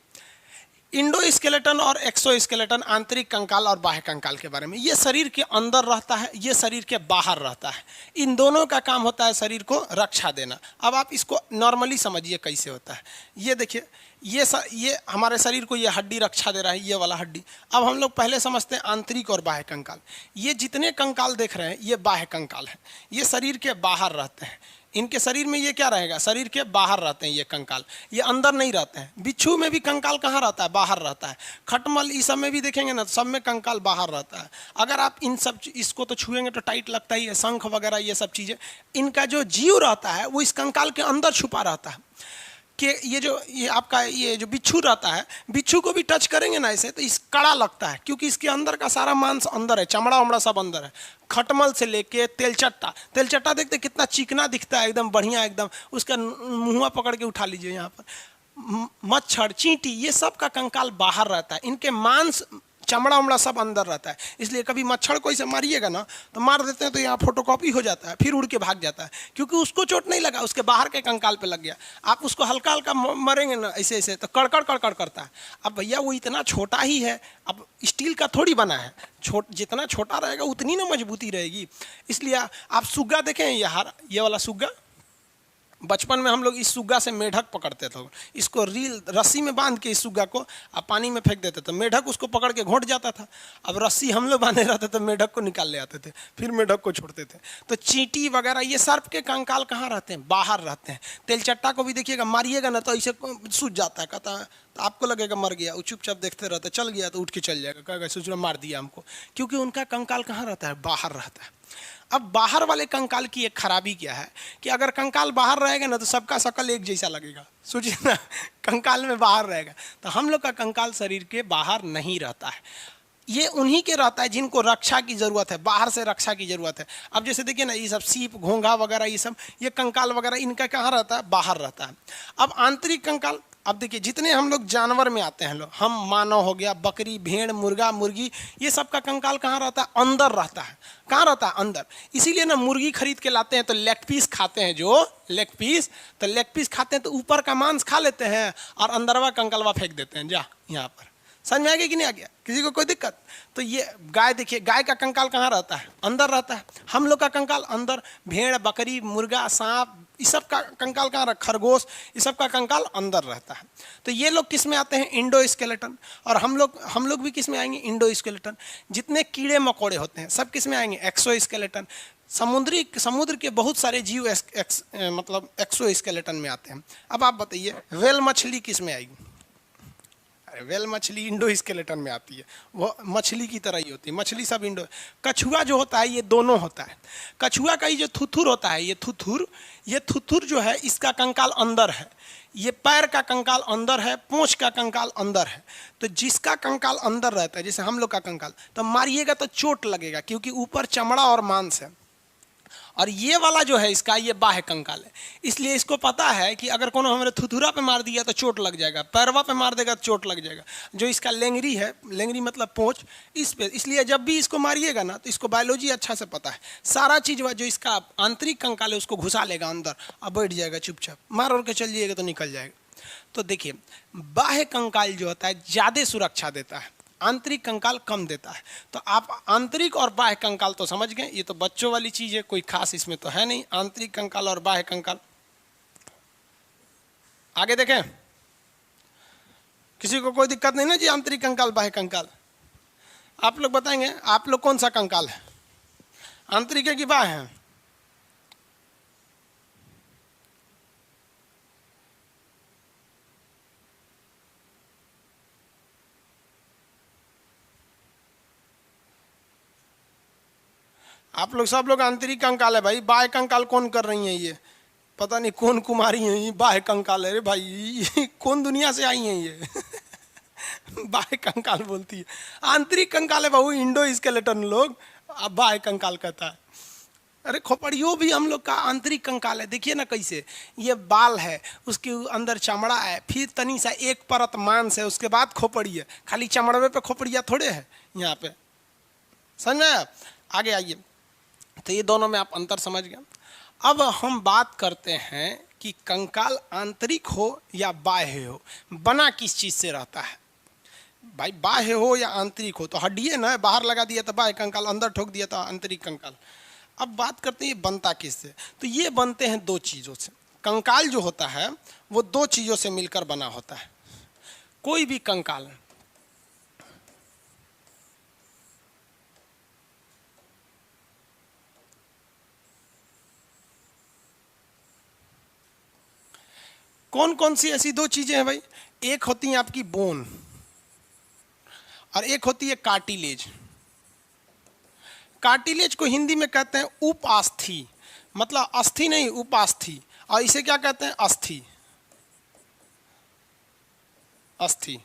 इंडो स्केलेटन और एक्सो स्केलेटन, आंतरिक कंकाल और बाह्य कंकाल के बारे में। ये शरीर के अंदर रहता है, ये शरीर के बाहर रहता है। इन दोनों का काम होता है शरीर को रक्षा देना। अब आप इसको नॉर्मली समझिए कैसे होता है। ये देखिए, ये हमारे शरीर को ये हड्डी रक्षा दे रहा है, ये वाला हड्डी। अब हम लोग पहले समझते हैं आंतरिक और बाह्य कंकाल। ये जितने कंकाल देख रहे हैं ये बाह्य कंकाल है, ये शरीर के बाहर रहते हैं। इनके शरीर में ये क्या रहेगा, शरीर के बाहर रहते हैं ये कंकाल, ये अंदर नहीं रहते हैं। बिच्छू में भी कंकाल कहाँ रहता है, बाहर रहता है। खटमल इस सब में भी देखेंगे ना, सब में कंकाल बाहर रहता है। अगर आप इन सब इसको तो छुएंगे तो टाइट लगता ही है, शंख वगैरह ये सब चीज़ें। इनका जो जीव रहता है वो इस कंकाल के अंदर छुपा रहता है। कि ये आपका ये जो बिच्छू रहता है, बिच्छू को भी टच करेंगे ना ऐसे तो इस कड़ा लगता है, क्योंकि इसके अंदर का सारा मांस अंदर है, चमड़ा उमड़ा सब अंदर है। खटमल से लेके तेलचट्टा देखते कितना चिकना दिखता है, एकदम बढ़िया, एकदम उसका मुँह पकड़ के उठा लीजिए। यहाँ पर मच्छर, चींटी, ये सब का कंकाल बाहर रहता है। इनके मांस, चमड़ा उमड़ा सब अंदर रहता है। इसलिए कभी मच्छर को इसे मारिएगा ना, तो मार देते हैं तो यहाँ फोटोकॉपी हो जाता है, फिर उड़ के भाग जाता है, क्योंकि उसको चोट नहीं लगा, उसके बाहर के कंकाल पे लग गया। आप उसको हल्का हल्का मरेंगे ना ऐसे ऐसे तो कड़कड़ कड़कड़ करता है। अब भैया वो इतना छोटा ही है, अब स्टील का थोड़ी बना है, जितना छोटा रहेगा उतनी ना मजबूती रहेगी। इसलिए आप सुग्गा देखें, ये वाला सुग्गा, बचपन में हम लोग इस सुग्गा से मेढक पकड़ते थे, इसको रील रस्सी में बांध के इस सुग्गा को आप पानी में फेंक देते थे, मेढक उसको पकड़ के घोंट जाता था। अब रस्सी हम लोग बांधे रहते थे, मेढक को निकाल ले आते थे, फिर मेढक को छोड़ते थे। तो चींटी वगैरह ये सर्प के कंकाल कहाँ रहते हैं? बाहर रहते हैं। तेलचट्टा को भी देखिएगा, मारिएगा ना तो ऐसे सूझ जाता है, कहता है तो आपको लगेगा मर गया, वो चुपचाप देखते रहते, चल गया तो उठ के चल जाएगा, कहेगा सोचना मार दिया हमको, क्योंकि उनका कंकाल कहाँ रहता है? बाहर रहता है। अब बाहर वाले कंकाल की एक खराबी क्या है कि अगर कंकाल बाहर रहेगा ना तो सबका शकल एक जैसा लगेगा, सोचिए ना, कंकाल में बाहर रहेगा। तो हम लोग का कंकाल शरीर के बाहर नहीं रहता है, ये उन्हीं के रहता है जिनको रक्षा की जरूरत है, बाहर से रक्षा की जरूरत है। अब जैसे देखिए ना, ये सब सीप, घोंघा वगैरह, ये सब, ये कंकाल वगैरह इनका कहाँ रहता है? बाहर रहता है। अब आंतरिक कंकाल, अब देखिए जितने हम लोग जानवर में आते हैं लोग, हम मानव हो गया, बकरी, भेड़, मुर्गा, मुर्गी, ये सब का कंकाल कहाँ रहता है? अंदर रहता है। कहाँ रहता है? अंदर। इसीलिए ना मुर्गी खरीद के लाते हैं तो लेग पीस खाते हैं, जो लेग पीस, तो लेग पीस खाते हैं तो ऊपर का मांस खा लेते हैं और अंदरवा कंकालवा फेंक देते हैं, जा यहाँ पर। समझ में आ गया कि नहीं आ गया? किसी को कोई दिक्कत? तो ये गाय, देखिए गाय का कंकाल कहाँ रहता है? अंदर रहता है। हम लोग का कंकाल अंदर, भेड़, बकरी, मुर्गा, सांप, इस सब का कंकाल कहाँ रहा? खरगोश, इस सब का कंकाल अंदर रहता है। तो ये लोग किस में आते हैं? Indo skeleton. और हम लोग भी किस में आएंगे? Indo skeleton. जितने कीड़े मकोड़े होते हैं सब किस में आएंगे? एक्सो स्केलेटन। समुद्र के बहुत सारे जीव मतलब एक्सो स्केलेटन में आते हैं। अब आप बताइए, व्हेल मछली किस में आएगी? व्हेल मछली इंडो स्केलेटन में आती है, वो मछली की तरह ही होती है, मछली सब इंडो। कछुआ जो होता है ये दोनों होता है। कछुआ का ये जो थुथुर होता है, ये थुथुर जो है इसका कंकाल अंदर है, ये पैर का कंकाल अंदर है, पूंछ का कंकाल अंदर है। तो जिसका कंकाल अंदर रहता है, जैसे हम लोग का कंकाल, तो मारिएगा तो चोट लगेगा क्योंकि ऊपर चमड़ा और मांस है। और ये वाला जो है इसका, ये बाह्य कंकाल है, इसलिए इसको पता है कि अगर कोनो हमारे थुथुरा पे मार दिया तो चोट लग जाएगा, पैरवा पे मार देगा तो चोट लग जाएगा। जो इसका लेंगरी है, लेंगरी मतलब पोंछ, इस पे, इसलिए जब भी इसको मारिएगा ना तो इसको बायोलॉजी अच्छा से पता है, सारा चीज़ जो इसका आंतरिक कंकाल है उसको घुसा लेगा अंदर और बैठ जाएगा चुपचाप, मार और के चल जाइएगा तो निकल जाएगा। तो देखिए, बाह्य कंकाल जो होता है ज़्यादा सुरक्षा देता है, आंतरिक कंकाल कम देता है। तो आप आंतरिक और बाह्य कंकाल तो समझ गए, ये तो बच्चों वाली चीज़ है, कोई खास इसमें तो है नहीं। आंतरिक कंकाल और बाह्य कंकाल, आगे देखें, किसी को कोई दिक्कत नहीं ना जी? आंतरिक कंकाल, बाह्य कंकाल, आप लोग बताएंगे, आप लोग कौन सा कंकाल है, आंतरिक है कि बाह्य है? आप लोग सब लोग आंतरिक कंकाल है भाई। बाह्य कंकाल कौन कर रही हैं? ये पता नहीं कौन कुमारी हैं, ये बाह्य कंकाल है रे भाई, ये कौन दुनिया से आई हैं ये? बाह्य कंकाल बोलती है, आंतरिक कंकाल है बहू, इंडो स्केलेटन लोग अब बाह्य कंकाल कहता है। अरे खोपड़ियों भी हम लोग का आंतरिक कंकाल है। देखिए ना कैसे, ये बाल है, उसके अंदर चमड़ा है, फिर तनी सा एक परत मांस है, उसके बाद खोपड़ी है। खाली चमड़े पे खोपड़िया थोड़े है यहाँ पे, समझ में? आगे आइए, तो ये दोनों में आप अंतर समझ गए। अब हम बात करते हैं कि कंकाल आंतरिक हो या बाह्य हो, बना किस चीज़ से रहता है भाई? बाह्य हो या आंतरिक हो, तो हड्डी है ना, बाहर लगा दिया तो बाह्य कंकाल, अंदर ठोक दिया तो आंतरिक कंकाल। अब बात करते हैं ये बनता किससे? तो ये बनते हैं दो चीज़ों से। कंकाल जो होता है वो दो चीज़ों से मिलकर बना होता है। कोई भी कंकाल, कौन कौन सी ऐसी दो चीजें हैं भाई? एक होती है आपकी बोन और एक होती है कार्टिलेज। कार्टिलेज को हिंदी में कहते हैं उपास्थि, मतलब अस्थि नहीं, उपास्थि। और इसे क्या कहते हैं? अस्थि। अस्थि।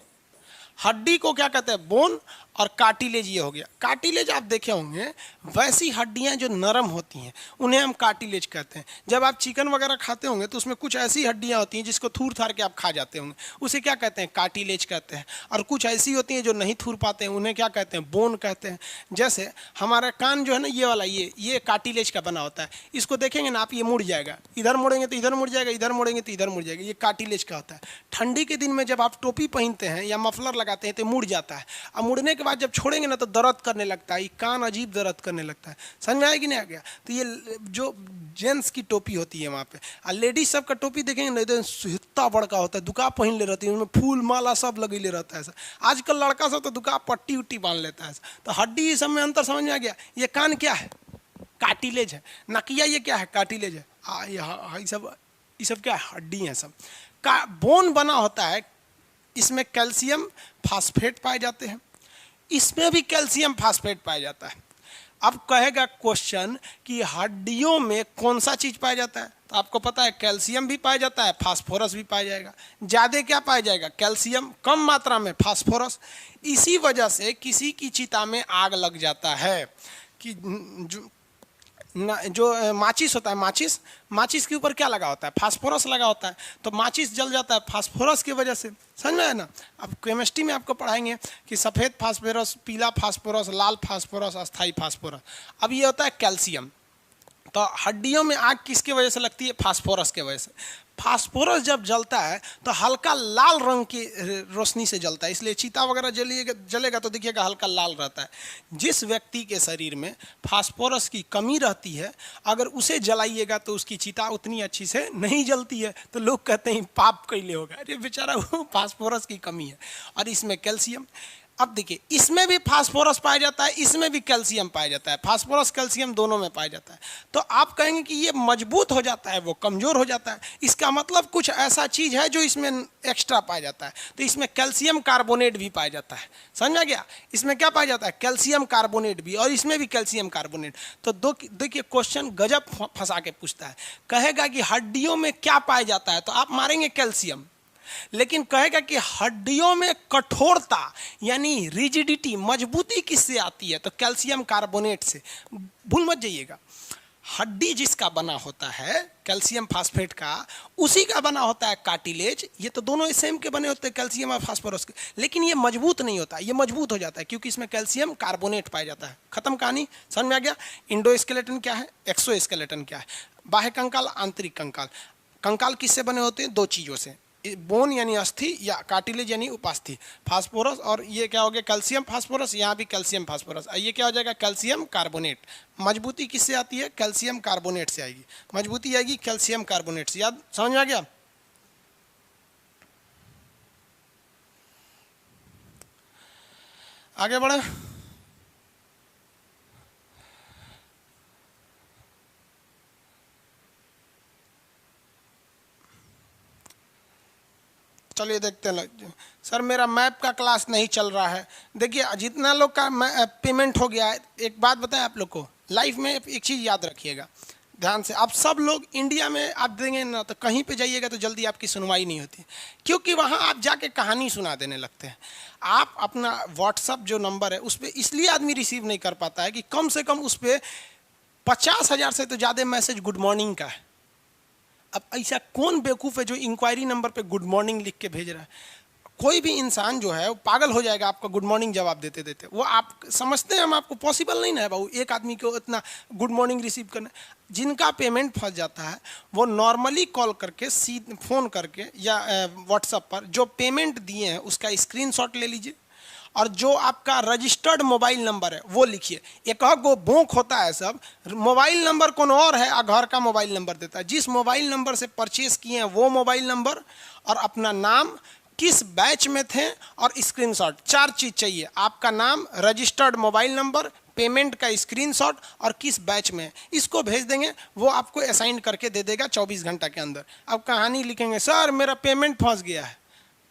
हड्डी को क्या कहते हैं? बोन। और कार्टिलेज ये हो गया। कार्टिलेज आप देखे होंगे, वैसी हड्डियां जो नरम होती हैं उन्हें हम कार्टिलेज कहते हैं। जब आप चिकन वगैरह खाते होंगे तो उसमें कुछ ऐसी हड्डियां होती हैं जिसको थूर थार के आप खा जाते होंगे, उसे क्या कहते हैं? कार्टिलेज कहते हैं। और कुछ ऐसी होती हैं जो नहीं थूर पाते हैं, उन्हें क्या कहते हैं? बोन कहते हैं। जैसे हमारा कान जो है ना, ये वाला, ये कार्टिलेज का बना होता है। इसको देखेंगे ना आप, ये मुड़ जाएगा, इधर मुड़ेंगे तो इधर मुड़ जाएगा, इधर मुड़ेंगे तो इधर मुड़ जाएगा, ये कार्टिलेज का होता है। ठंडी के दिन में जब आप टोपी पहनते हैं या मफलर लगाते हैं तो मुड़ जाता है, और मुड़ने के बाद जब छोड़ेंगे ना तो दर्द करने लगता है, ये कान अजीब दर्द करने लगता है। समझ में आया कि नहीं आ गया? तो ये जो जेंट्स की टोपी होती है वहाँ पे, और लेडीज सब का टोपी देखेंगे ना एकदम इतना बड़का होता है, दुका पहन ले रहती है, उसमें फूल माला सब लगे ले रहता है ऐसा। आजकल लड़का सब तो दुका पट्टी उट्टी बांध लेता है। तो हड्डी सब में अंतर समझ में आ गया। ये कान क्या है? कार्टिलेज है। नकिया ये क्या है? कार्टिलेज है। ये सब क्या है? हड्डी है सब का। बोन बना होता है, इसमें कैल्शियम फास्फेट पाए जाते हैं, इसमें भी कैल्शियम फास्फेट पाया जाता है। अब कहेगा क्वेश्चन कि हड्डियों में कौन सा चीज पाया जाता है? तो आपको पता है कैल्शियम भी पाया जाता है, फास्फोरस भी पाया जाएगा। ज्यादा क्या पाया जाएगा? कैल्शियम, कम मात्रा में फास्फोरस। इसी वजह से किसी की चिता में आग लग जाता है कि जो माचिस होता है, माचिस के ऊपर क्या लगा होता है? फास्फोरस लगा होता है। तो माचिस जल जाता है फास्फोरस की वजह से। समझ में आया ना? अब केमिस्ट्री में आपको पढ़ाएंगे कि सफ़ेद फास्फोरस, पीला फास्फोरस, लाल फास्फोरस, अस्थाई फास्फोरस। अब ये होता है कैल्शियम। तो हड्डियों में आग किसकी वजह से लगती है? फास्फोरस के वजह से। फास्फोरस जब जलता है तो हल्का लाल रंग की रोशनी से जलता है, इसलिए चीता वगैरह जलेगा तो देखिएगा हल्का लाल रहता है। जिस व्यक्ति के शरीर में फास्फोरस की कमी रहती है, अगर उसे जलाइएगा तो उसकी चिता उतनी अच्छी से नहीं जलती है। तो लोग कहते हैं पाप कैले होगा, अरे बेचारा वो फास्फोरस की कमी है। और इसमें कैल्शियम। अब देखिए, इसमें भी फास्फोरस पाया जाता है, इसमें भी कैल्शियम पाया जाता है। फास्फोरस कैल्शियम दोनों में पाया जाता है। तो आप कहेंगे कि ये मजबूत हो जाता है, वो कमजोर हो जाता है। इसका मतलब कुछ ऐसा चीज है जो इसमें एक्स्ट्रा पाया जाता है। तो इसमें कैल्शियम कार्बोनेट भी पाया जाता है। समझ गया? इसमें क्या पाया जाता है? कैल्शियम कार्बोनेट भी, और इसमें भी कैल्शियम कार्बोनेट। तो देखिए क्वेश्चन गजब फंसा के पूछता है। कहेगा कि हड्डियों में क्या पाया जाता है, तो आप मारेंगे कैल्शियम। लेकिन कहेगा कि हड्डियों में कठोरता यानी रिजिडिटी, मजबूती किससे आती है? तो कैल्शियम कार्बोनेट से। भूल मत जाइएगा, हड्डी जिसका बना होता है कैल्शियम फास्फेट का, उसी का बना होता है कार्टिलेज। ये तो दोनों सेम के बने होते हैं, कैल्शियम और फास्फोरस के। लेकिन ये मजबूत नहीं होता, ये मजबूत हो जाता है क्योंकि इसमें कैल्शियम कार्बोनेट पाया जाता है। खत्म कहानी। समझ में आ गया? इंडोस्केलेटन क्या है, एक्सोस्केलेटन क्या है? बाह्य कंकाल, आंतरिक कंकाल। कंकाल किससे बने होते हैं? दो चीजों से, बोन यानी अस्थि, या कार्टिलेज यानी उपास्थि। फास्फोरस, और ये क्या हो गया? कैल्शियम फास्फोरस, यहाँ भी कैल्शियम फास्फोरस। ये क्या हो जाएगा? Calcium carbonate. मजबूती किससे आती है? कैल्शियम कार्बोनेट से आएगी। मजबूती आएगी कैल्शियम कार्बोनेट से। याद, समझ में आ गया? आगे बढ़े। चलिए देखते हैं। सर मेरा मैप का क्लास नहीं चल रहा है। देखिए जितना लोग का पेमेंट हो गया है, एक बात बताएं आप लोग को, लाइफ में एक चीज़ याद रखिएगा ध्यान से। आप सब लोग इंडिया में आप देंगे ना तो कहीं पे जाइएगा तो जल्दी आपकी सुनवाई नहीं होती, क्योंकि वहाँ आप जाके कहानी सुना देने लगते हैं। आप अपना व्हाट्सअप जो नंबर है उस पर इसलिए आदमी रिसीव नहीं कर पाता है कि कम से कम उस पर 50,000 से तो ज़्यादा मैसेज गुड मॉर्निंग का है। अब ऐसा कौन बेवकूफ़ है जो इंक्वायरी नंबर पे गुड मॉर्निंग लिख के भेज रहा है? कोई भी इंसान जो है वो पागल हो जाएगा आपका गुड मॉर्निंग जवाब देते देते। वो आप समझते हैं हम आपको पॉसिबल नहीं ना है बाबू एक आदमी को इतना गुड मॉर्निंग रिसीव करना। जिनका पेमेंट फंस जाता है वो नॉर्मली कॉल करके, फ़ोन करके या व्हाट्सएप पर जो पेमेंट दिए हैं उसका स्क्रीनशॉट ले लीजिए, और जो आपका रजिस्टर्ड मोबाइल नंबर है वो लिखिए। एक गो भोंक होता है सब, मोबाइल नंबर कौन और है, घर का मोबाइल नंबर देता है। जिस मोबाइल नंबर से परचेस किए हैं वो मोबाइल नंबर, और अपना नाम, किस बैच में थे, और स्क्रीनशॉट। 4 चीज़ चाहिए, आपका नाम, रजिस्टर्ड मोबाइल नंबर, पेमेंट का स्क्रीनशॉट, और किस बैच में। इसको भेज देंगे, वो आपको असाइन करके दे देगा 24 घंटा के अंदर। अब कहानी लिखेंगे सर मेरा पेमेंट फंस गया है,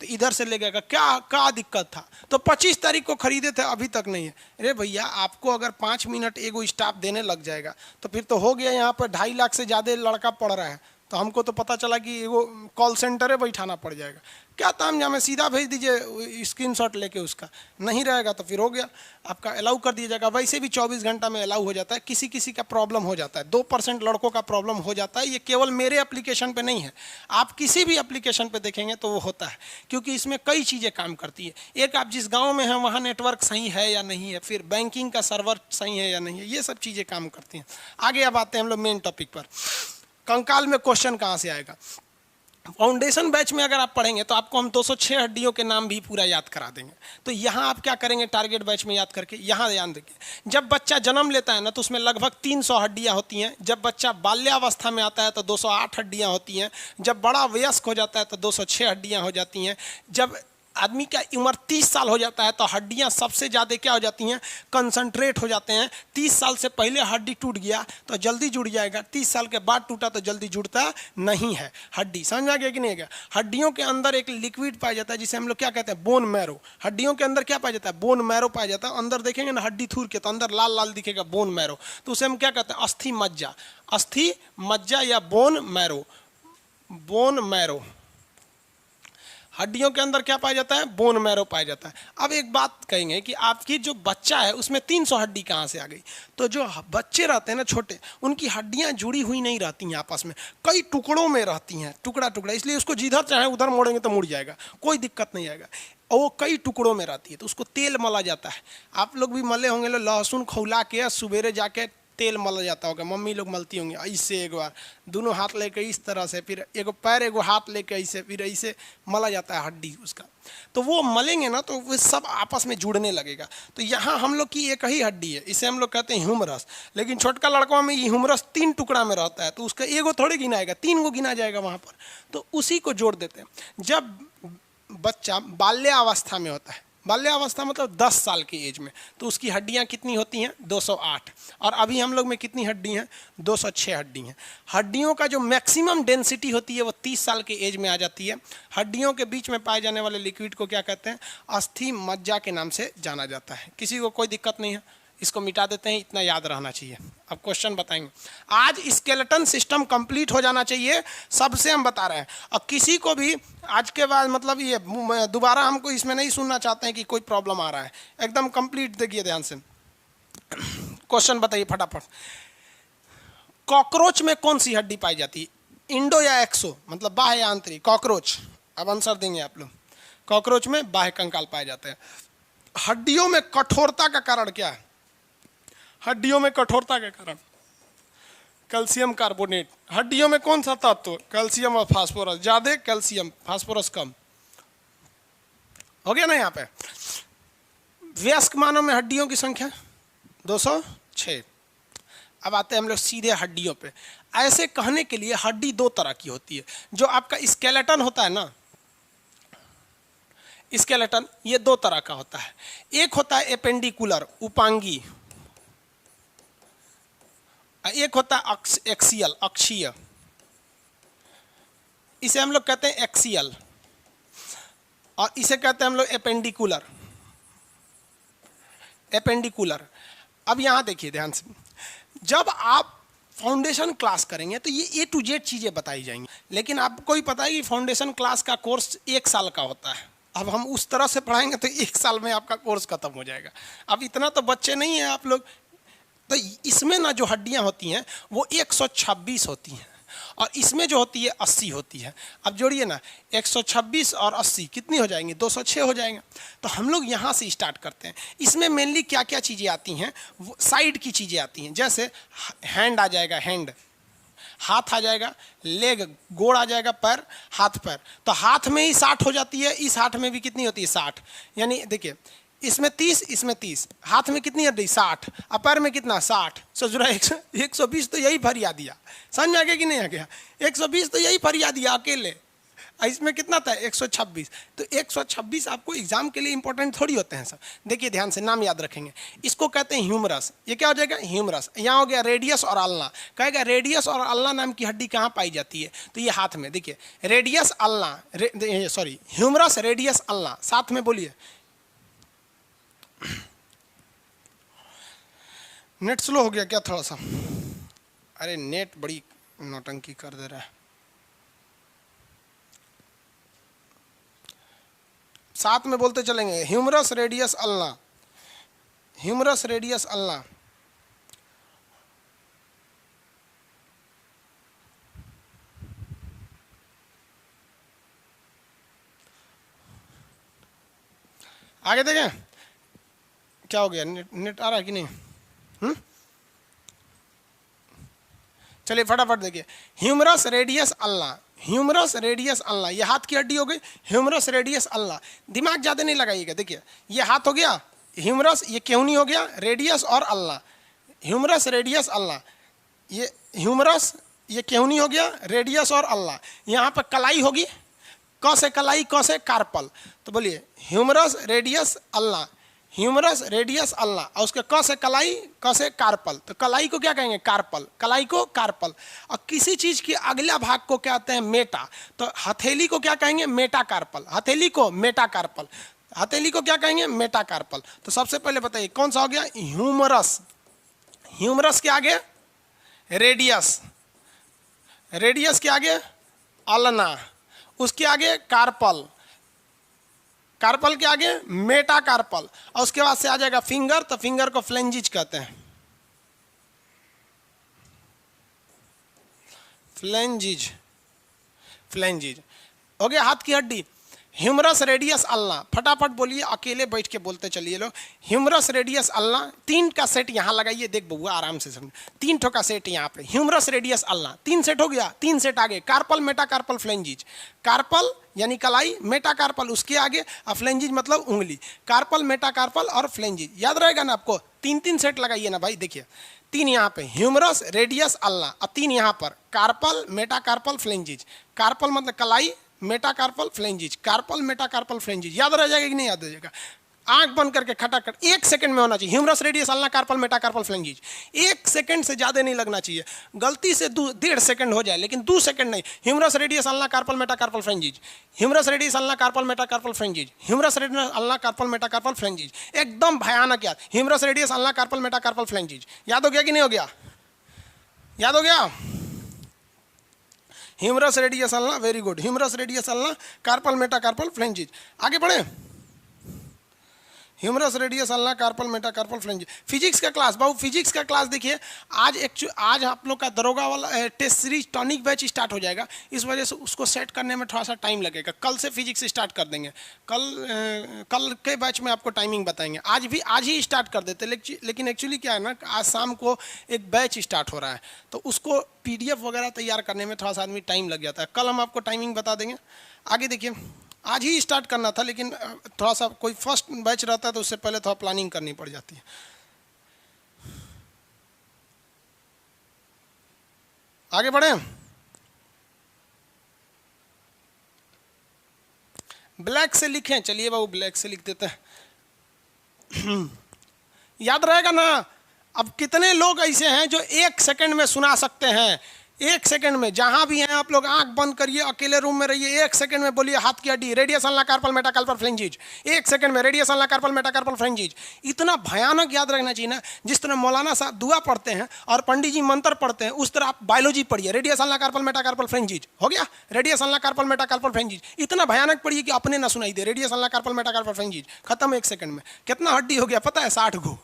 तो इधर से लगेगा क्या दिक्कत था, तो 25 तारीख को खरीदे थे अभी तक नहीं है। अरे भैया आपको अगर 5 मिनट एगो स्टाफ देने लग जाएगा तो फिर तो हो गया। यहाँ पर 2.5 लाख से ज़्यादा लड़का पढ़ रहा है, तो हमको तो पता चला कि एगो कॉल सेंटर है बैठाना पड़ जाएगा। क्या ताम झाम है, सीधा भेज दीजिए स्क्रीनशॉट लेके, उसका नहीं रहेगा तो फिर हो गया, आपका अलाउ कर दिया जाएगा। वैसे भी 24 घंटा में अलाउ हो जाता है। किसी किसी का प्रॉब्लम हो जाता है, 2% लड़कों का प्रॉब्लम हो जाता है। ये केवल मेरे एप्लीकेशन पे नहीं है, आप किसी भी एप्लीकेशन पे देखेंगे तो वो होता है, क्योंकि इसमें कई चीज़ें काम करती है। एक, आप जिस गाँव में हैं वहाँ नेटवर्क सही है या नहीं है, फिर बैंकिंग का सर्वर सही है या नहीं है, ये सब चीज़ें काम करती हैं। आगे अब आते हैं हम लोग मेन टॉपिक पर। कंकाल में क्वेश्चन कहाँ से आएगा? फाउंडेशन बैच में अगर आप पढ़ेंगे तो आपको हम 206 हड्डियों के नाम भी पूरा याद करा देंगे। तो यहाँ आप क्या करेंगे, टारगेट बैच में याद करके यहाँ ध्यान देंगे। जब बच्चा जन्म लेता है ना तो उसमें लगभग 300 हड्डियाँ होती हैं। जब बच्चा बाल्यावस्था में आता है तो 208 हड्डियाँ होती हैं। जब बड़ा वयस्क हो जाता है तो 206 हड्डियाँ हो जाती हैं। जब आदमी का उम्र 30 साल हो जाता है तो हड्डियां सबसे ज़्यादा क्या हो जाती हैं, कंसंट्रेट हो जाते हैं। 30 साल से पहले हड्डी टूट गया तो जल्दी जुड़ जाएगा, 30 साल के बाद टूटा तो जल्दी जुड़ता नहीं है हड्डी। समझ में आ गया कि नहीं गया? हड्डियों के अंदर एक लिक्विड पाया जाता है जिसे हम लोग क्या कहते हैं, बोन मैरो। हड्डियों के अंदर क्या पाया जाता है, बोन मैरो पाया जाता है। अंदर देखेंगे ना हड्डी थूर के तो अंदर लाल लाल दिखेगा बोन मैरो, तो उसे हम क्या कहते हैं, अस्थि मज्जा। अस्थि मज्जा या बोन मैरो, बोन मैरो। हड्डियों के अंदर क्या पाया जाता है, बोन मैरो पाया जाता है। अब एक बात कहेंगे कि आपकी जो बच्चा है उसमें 300 हड्डी कहाँ से आ गई? तो जो बच्चे रहते हैं ना छोटे, उनकी हड्डियां जुड़ी हुई नहीं रहती हैं आपस में, कई टुकड़ों में रहती हैं, टुकड़ा टुकड़ा। इसलिए उसको जिधर चाहे उधर मोड़ेंगे तो मुड़ जाएगा, कोई दिक्कत नहीं आएगा। और वो कई टुकड़ों में रहती है तो उसको तेल मला जाता है। आप लोग भी मले होंगे, लहसुन खौला के सवेरे जाके तेल मला जाता होगा, मम्मी लोग मलती होंगी ऐसे, एक बार दोनों हाथ लेके इस तरह से, फिर एगो पैर एगो हाथ लेके ऐसे, फिर ऐसे मला जाता है हड्डी उसका। तो वो मलेंगे ना तो वो सब आपस में जुड़ने लगेगा। तो यहाँ हम लोग की एक ही हड्डी है, इसे हम लोग कहते हैं ह्यूमरस। लेकिन छोटका लड़कों में ये ह्यूमरस 3 टुकड़ा में रहता है तो उसका एगो थोड़े गिनाएगा, 3 गो गिना जाएगा वहाँ पर। तो उसी को जोड़ देते हैं। जब बच्चा बाल्यावस्था में होता है, बाल्यावस्था मतलब 10 साल की एज में, तो उसकी हड्डियां कितनी होती हैं, 208। और अभी हम लोग में कितनी हड्डी हैं, 206 हड्डी हैं। हड्डियों का जो मैक्सिमम डेंसिटी होती है वो 30 साल की एज में आ जाती है। हड्डियों के बीच में पाए जाने वाले लिक्विड को क्या कहते हैं, अस्थि मज्जा के नाम से जाना जाता है। किसी को कोई दिक्कत नहीं है, इसको मिटा देते हैं, इतना याद रहना चाहिए। अब क्वेश्चन बताएंगे। आज स्केलेटन सिस्टम कंप्लीट हो जाना चाहिए, सबसे हम बता रहे हैं। अब किसी को भी आज के बाद मतलब ये दोबारा हमको इसमें नहीं सुनना चाहते हैं कि कोई प्रॉब्लम आ रहा है, एकदम कंप्लीट देखिए ध्यान से। क्वेश्चन बताइए फटाफट। कॉकरोच में कौन सी हड्डी पाई जाती है, इंडो या एक्सो, मतलब बाह्य या आंतरिक? कॉकरोच, अब आंसर देंगे आप लोग। कॉकरोच में बाह्य कंकाल पाए जाते हैं। हड्डियों में कठोरता का कारण क्या है? हड्डियों में कठोरता के कारण कैल्शियम कार्बोनेट। हड्डियों में कौन सा तत्व, कैल्शियम और फास्फोरस, ज्यादा कैल्शियम, फास्फोरस कम। हो गया ना यहाँ पे। वयस्क मानव में हड्डियों की संख्या 206। अब आते हैं हम लोग सीधे हड्डियों पे। ऐसे कहने के लिए हड्डी 2 तरह की होती है। जो आपका स्केलेटन होता है ना, स्केलेटन ये 2 तरह का होता है। एक होता है एपेंडिकुलर, उपांगी, एक होता है एक्सियल, अक्षीय। इसे हम लोग कहते हैं एक्सियल, और इसे कहते हैं हम लोग एपेंडिकुलर, एपेंडिकुलर। अब यहां देखिए ध्यान से, जब आप फाउंडेशन क्लास करेंगे तो ये A to Z चीजें बताई जाएंगी। लेकिन आपको ही पता है कि फाउंडेशन क्लास का कोर्स 1 साल का होता है। अब हम उस तरह से पढ़ाएंगे तो 1 साल में आपका कोर्स खत्म हो जाएगा। अब इतना तो बच्चे नहीं हैं आप लोग। तो इसमें ना जो हड्डियां होती हैं वो 126 होती हैं, और इसमें जो होती है 80 होती है। अब जोड़िए ना, 126 और 80 कितनी हो जाएंगी, 206 हो जाएंगे। तो हम लोग यहाँ से स्टार्ट करते हैं। इसमें मेनली क्या क्या चीज़ें आती हैं, वो साइड की चीज़ें आती हैं। जैसे हैंड आ जाएगा, हैंड, हाथ आ जाएगा, लेग, गोड़ आ जाएगा, पैर, हाथ पैर। तो हाथ में ही 60 हो जाती है, इस हाथ में भी कितनी होती है, 60। यानी देखिए इसमें 30, इसमें 30, हाथ में कितनी हड्डी, 60, और पैर में कितना, 60। सजुरा 120 तो यही फरिया दिया। समझ में आ गया कि नहीं आ गया? 120 तो यही फरिया दिया अकेले। इसमें कितना था, 126। तो 126 आपको एग्जाम के लिए इंपॉर्टेंट थोड़ी होते हैं सब। देखिए ध्यान से, नाम याद रखेंगे। इसको कहते हैं ह्यूमरस। ये क्या हो जाएगा, ह्यूमरस। यहाँ हो गया रेडियस और अल्ना। कहेगा रेडियस और अल्ना नाम की हड्डी कहाँ पाई जाती है, तो ये हाथ में। देखिए radius ulna, sorry humerus, radius, ulna, साथ में बोलिए। नेट स्लो हो गया क्या थोड़ा सा? अरे नेट बड़ी नौटंकी कर दे रहा है। साथ में बोलते चलेंगे, humerus, radius, ulna, humerus, radius, ulna. आगे देखें क्या हो गया, नेट आ रहा है कि नहीं? चलिए फटाफट देखिए, humerus radius ulna, humerus radius ulna, ये हाथ की हड्डी हो गई, ह्यूमरस रेडियस अल्ना। दिमाग ज़्यादा नहीं लगाइएगा, देखिए ये हाथ हो गया ह्यूमरस, ये केहूनी हो गया, रेडियस और अल्ना, ह्यूमरस रेडियस अल्ना, ये ह्यूमरस, ये केहूनी हो गया, रेडियस और अल्ना। यहाँ पर कलाई होगी, क से कलाई, क से कार्पल, तो बोलिए humerus radius ulna, humerus radius ulna, और उसके क से कलाई, क से कार्पल, तो कलाई को क्या कहेंगे, कार्पल, कलाई को कार्पल। और किसी चीज की अगला भाग को क्या कहते हैं, मेटा, तो हथेली को क्या कहेंगे, मेटाकार्पल, हथेली को मेटाकार्पल, हथेली को क्या कहेंगे, मेटाकार्पल। तो सबसे पहले बताइए कौन सा हो गया, ह्यूमरस, ह्यूमरस के आगे रेडियस, रेडियस के आगे अल्ना, उसके आगे कार्पल, कार्पल के आगे मेटाकार्पल, और उसके बाद से आ जाएगा फिंगर, तो फिंगर को फ्लेंजिज कहते हैं, फ्लेंजिज, फ्लेंजिज हो गया हाथ की हड्डी। ह्यूमरस रेडियस अल्ना, फटाफट बोलिए, अकेले बैठ के बोलते चलिए लोग, ह्यूमरस रेडियस अल्ना, 3 का सेट यहाँ लगाइए, देख बउआ आराम से समझ, 3 ठो का सेट यहाँ पे, ह्यूमरस रेडियस अल्ना, 3 सेट हो गया, 3 सेट आगे कार्पल मेटाकार्पल फ्लेंजिज, कार्पल यानी कलाई, मेटाकार्पल उसके आगे, और फ्लेंजिज मतलब उंगली, कार्पल मेटाकार्पल और फ्लेंजिज, याद रहेगा ना आपको, 3-3 सेट लगाइए ना भाई। देखिए 3 यहाँ पे ह्यूमरस रेडियस अल्ना, और 3 यहाँ पर कार्पल मेटाकार्पल फ्लेंजिज, कार्पल मतलब कलाई, मेटाकार्पल फ्लेंजिज, कार्पल मेटाकार्पल फ्लेंजिज, याद रह जाएगा कि नहीं याद रह जाएगा, आंख बंद करके खटाखट 1 सेकंड में होना चाहिए, humerus radius ulna carpal metacarpal phalanges, 1 second से ज़्यादा नहीं लगना चाहिए, गलती से 1.5 सेकंड हो जाए लेकिन 2 सेकंड नहीं, humerus radius ulna carpal metacarpal phalanges, humerus radius ulna carpal metacarpal phalanges, humerus radius ulna carpal metacarpal phalanges, एकदम भयानक याद, humerus radius ulna carpal metacarpal phalanges, याद हो गया कि नहीं हो गया, याद हो गया, humerus radius ulna, very good, humerus radius ulna carpal metacarpal phalanges. आगे बढ़े, humerus radius ulna carpal metacarpal phalanges. Physics का क्लास, बाबू फिजिक्स का क्लास देखिए, आज आप लोग का दरोगा वाला test series tonic batch start हो जाएगा, इस वजह से उसको सेट करने में थोड़ा सा टाइम लगेगा, कल से फिजिक्स स्टार्ट कर देंगे, कल के बैच में आपको टाइमिंग बताएंगे, आज ही स्टार्ट कर देते, लेकिन एक्चुअली क्या है ना, आज शाम को एक बैच स्टार्ट हो रहा है, तो उसको PDF वगैरह तैयार करने में थोड़ा सा आदमी टाइम लग जाता है, कल हम आपको टाइमिंग बता देंगे। आगे देखिए, आज ही स्टार्ट करना था, लेकिन थोड़ा सा कोई फर्स्ट बैच रहता है तो उससे पहले थोड़ा प्लानिंग करनी पड़ जाती है। आगे बढ़े, ब्लैक से लिखें, चलिए बाबू ब्लैक से लिख देते हैं, याद रहेगा ना। अब कितने लोग ऐसे हैं जो 1 सेकंड में सुना सकते हैं, 1 सेकंड में, जहां भी हैं आप लोग आंख बंद करिए, अकेले रूम में रहिए, 1 सेकंड में बोलिए हाथ की हड्डी, radius ulna carpal metacarpal phalanges, 1 second में radius ulna carpal metacarpal phalanges. इतना भयानक याद रखना चाहिए ना, जिस तरह मौलाना साहब दुआ पढ़ते हैं और पंडित जी मंत्र पढ़ते हैं, उस तरह आप बायोलॉजी पढ़िए, रेडियस अल्ना कार्पल मेटाकार्पल फ्लेंजिज, हो गया, radius ulna carpal metacarpal phalanges, इतना भयानक पढ़िए कि अपने ना सुनाई दे, रेडियस अल्ना कार्पल मेटाकार्पल फ्लेंजिज, खत्म 1 सेकंड में। कितना हड्डी हो गया पता है, 60 गो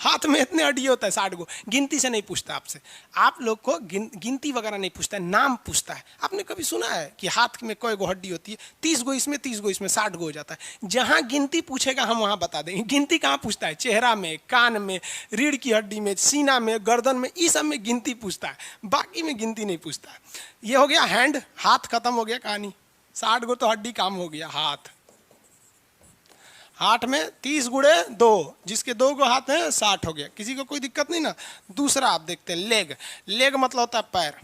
हाथ में इतने हड्डी होता है, 60 गो, गिनती से नहीं पूछता आपसे, आप लोग को गिनती वगैरह नहीं पूछता है, नाम पूछता है। आपने कभी सुना है कि हाथ में कोई गो हड्डी होती है, 30 गो इसमें, 30 गो इसमें, 60 गो हो जाता है। जहां गिनती पूछेगा हम वहां बता देंगे। गिनती कहाँ पूछता है, चेहरा में, कान में, रीढ़ की हड्डी में, सीना में, गर्दन में, इस सब में गिनती पूछता है, बाकी में गिनती नहीं पूछता है। ये हो गया हैंड, हाथ खत्म हो गया कहानी, 60 गो तो हड्डी काम हो गया। हाथ में 30 गुणे 2, जिसके 2 गो हाथ हैं 60 हो गया, किसी को कोई दिक्कत नहीं ना। दूसरा आप देखते हैं लेग, लेग मतलब होता है पैर,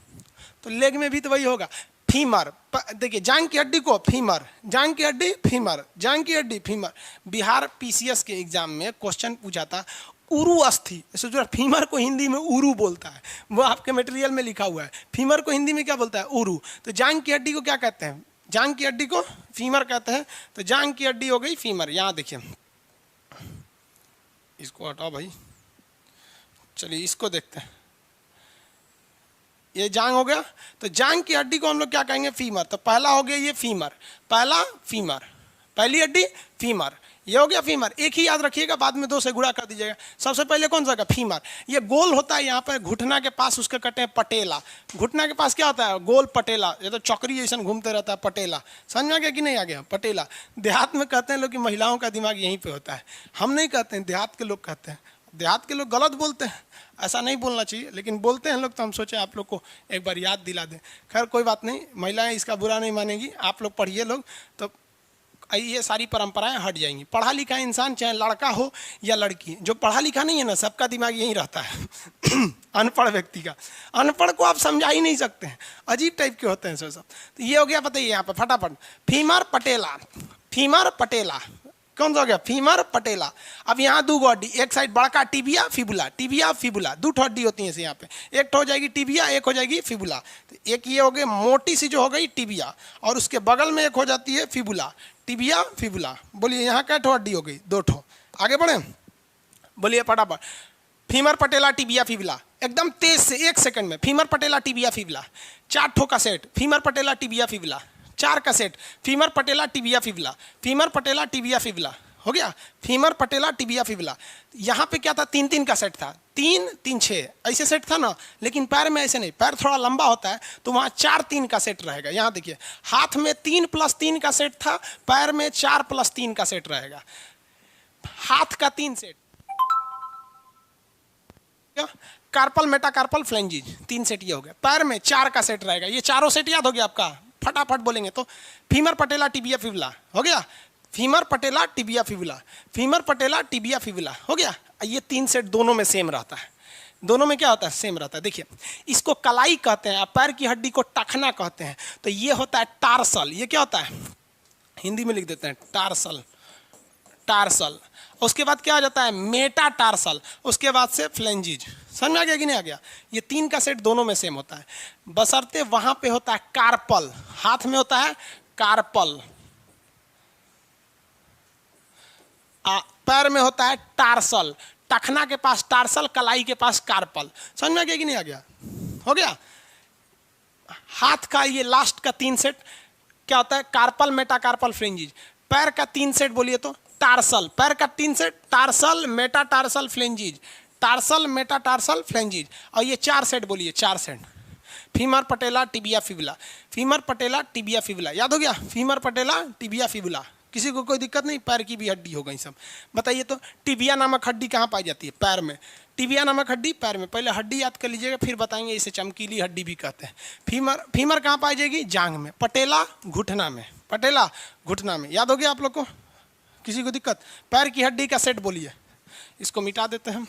तो लेग में भी तो वही होगा, फीमर, देखिए जांग की हड्डी को फीमर, जांग की हड्डी फीमर, जांग की हड्डी फीमर। बिहार PCS के एग्जाम में क्वेश्चन पूछा था, उरु अस्थि, जो फीमर को हिंदी में उरु बोलता है, वो आपके मटेरियल में लिखा हुआ है, फीमर को हिंदी में क्या बोलता है, उरु। तो जांग की हड्डी को क्या कहते हैं, जांग की हड्डी को फीमर कहते हैं। तो जांग की हड्डी हो गई फीमर। यहाँ देखिए, इसको हटाओ भाई, चलिए इसको देखते हैं, ये जांग हो गया। तो जांग की हड्डी को हम लोग क्या कहेंगे, फीमर। तो पहला हो गया ये फीमर, पहला फीमर, पहली हड्डी फीमर, ये हो गया फीमर। एक ही याद रखिएगा, बाद में 2 से गुणा कर दीजिएगा। सबसे पहले कौन सा का, फीमर। ये गोल होता है, यहाँ पे घुटना के पास उसके कहते हैं पटेला। घुटना के पास क्या होता है, गोल पटेला, ये तो चौकरी जैसा घूमते रहता है, पटेला। समझ में आ गया कि नहीं आ गया, पटेला। देहात में कहते हैं लोग कि महिलाओं का दिमाग यहीं पे होता है, हम नहीं कहते हैं, देहात के लोग कहते हैं। देहात के लोग गलत बोलते हैं, ऐसा नहीं बोलना चाहिए, लेकिन बोलते हैं लोग, तो हम सोचे आप लोग को एक बार याद दिला दें। खैर कोई बात नहीं, महिलाएं इसका बुरा नहीं मानेगी, आप लोग पढ़िए लोग, तो ये सारी परंपराएं हट जाएंगी। पढ़ा लिखा इंसान चाहे लड़का हो या लड़की, जो पढ़ा लिखा नहीं है ना, सबका दिमाग यही रहता है अनपढ़ व्यक्ति का, अनपढ़ को आप समझा ही नहीं सकते हैं, अजीब टाइप के होते हैं सब। तो ये हो गया, बताइए यहाँ पर फटाफट, फीमर पटेला, फीमर पटेला कौन सा हो गया, फीमर पटेला। अब यहाँ दो हड्डी, एक साइड बड़का टिबिया फिबुला, टिबिया फिबुला, दो हड्डी होती है यहाँ पे, एक हो जाएगी टिबिया, एक हो जाएगी फिबुला। तो एक ये हो गई मोटी सी जो हो गई टिबिया, और उसके बगल में एक हो जाती है फिबुला, टिबिया फिबुला। बोलिए यहाँ क्या हड्डी हो गई, दो ठो। आगे बढ़े, बोलिए फटाफट, फीमर पटेला टिबिया फिबुला, एकदम तेज से 1 सेकंड में, फीमर पटेला टिबिया फिबुला, 4 ठो का set, femur patella tibia fibula, 4 का set, femur patella tibia fibula, femur patella tibia fibula, हो गया, फीमर पटेला टिबिया फिबुला। यहाँ पे क्या था, 3-3 का सेट था, 3-3-6 ऐसे सेट था ना, लेकिन पैर में ऐसे नहीं, पैर थोड़ा लंबा होता है तो वहाँ 4-3 का सेट रहेगा। यहाँ देखिए, हाथ में 3+3 का सेट था, पैर में 4+3 का सेट रहेगा, हाथ का 3 सेट, कार्पल मेटाकार्पल फ्लेंजिज 3 सेट ये हो गया, पैर में 4 का सेट रहेगा। ये चारों सेट याद हो गया आपका, फटाफट बोलेंगे तो, फीमर पटेला टिबिया फिबुला हो गया, femur patella tibia fibula, femur patella tibia fibula हो गया। ये 3 सेट दोनों में सेम रहता है, दोनों में क्या होता है, सेम रहता है। देखिए, इसको कलाई कहते हैं, पैर की हड्डी को टखना कहते हैं। तो ये होता है टार्सल, ये क्या होता है, हिंदी में लिख देते हैं टार्सल, टार्सल। उसके बाद क्या आ जाता है, मेटा टार्सल, उसके बाद से फ्लेंजिज। समझ में आ गया कि नहीं आ गया, ये 3 का सेट दोनों में सेम होता है, बशर्ते वहां पे होता है कार्पल, हाथ में होता है कार्पल, पैर में होता है टार्सल, टखना के पास टार्सल, कलाई के पास कार्पल। समझ में आ गया कि नहीं आ गया, हो गया। हाथ का ये लास्ट का 3 सेट क्या होता है, कार्पल मेटाकार्पल फ्लेंजिज। पैर का 3 सेट बोलिए तो, टार्सल, पैर का 3 set, tarsal metatarsal phalanges, tarsal metatarsal phalanges. और ये 4 सेट बोलिए, 4 set, femur patella tibia fibula, femur patella tibia fibula, याद हो गया, फीमर पटेला टिबिया फिबुला। किसी को कोई दिक्कत नहीं, पैर की भी हड्डी हो गई सब। बताइए तो, टिबिया नामक हड्डी कहाँ पाई जाती है, पैर में, टिबिया नामक हड्डी पैर में। पहले हड्डी याद कर लीजिएगा, फिर बताएंगे इसे चमकीली हड्डी भी कहते हैं। फीमर, फीमर कहाँ पाई जाएगी, जांग में, पटेला घुटना में, पटेला घुटना में। याद हो गया आप लोग को, किसी को दिक्कत, पैर की हड्डी का सेट बोलिए, इसको मिटा देते हैं।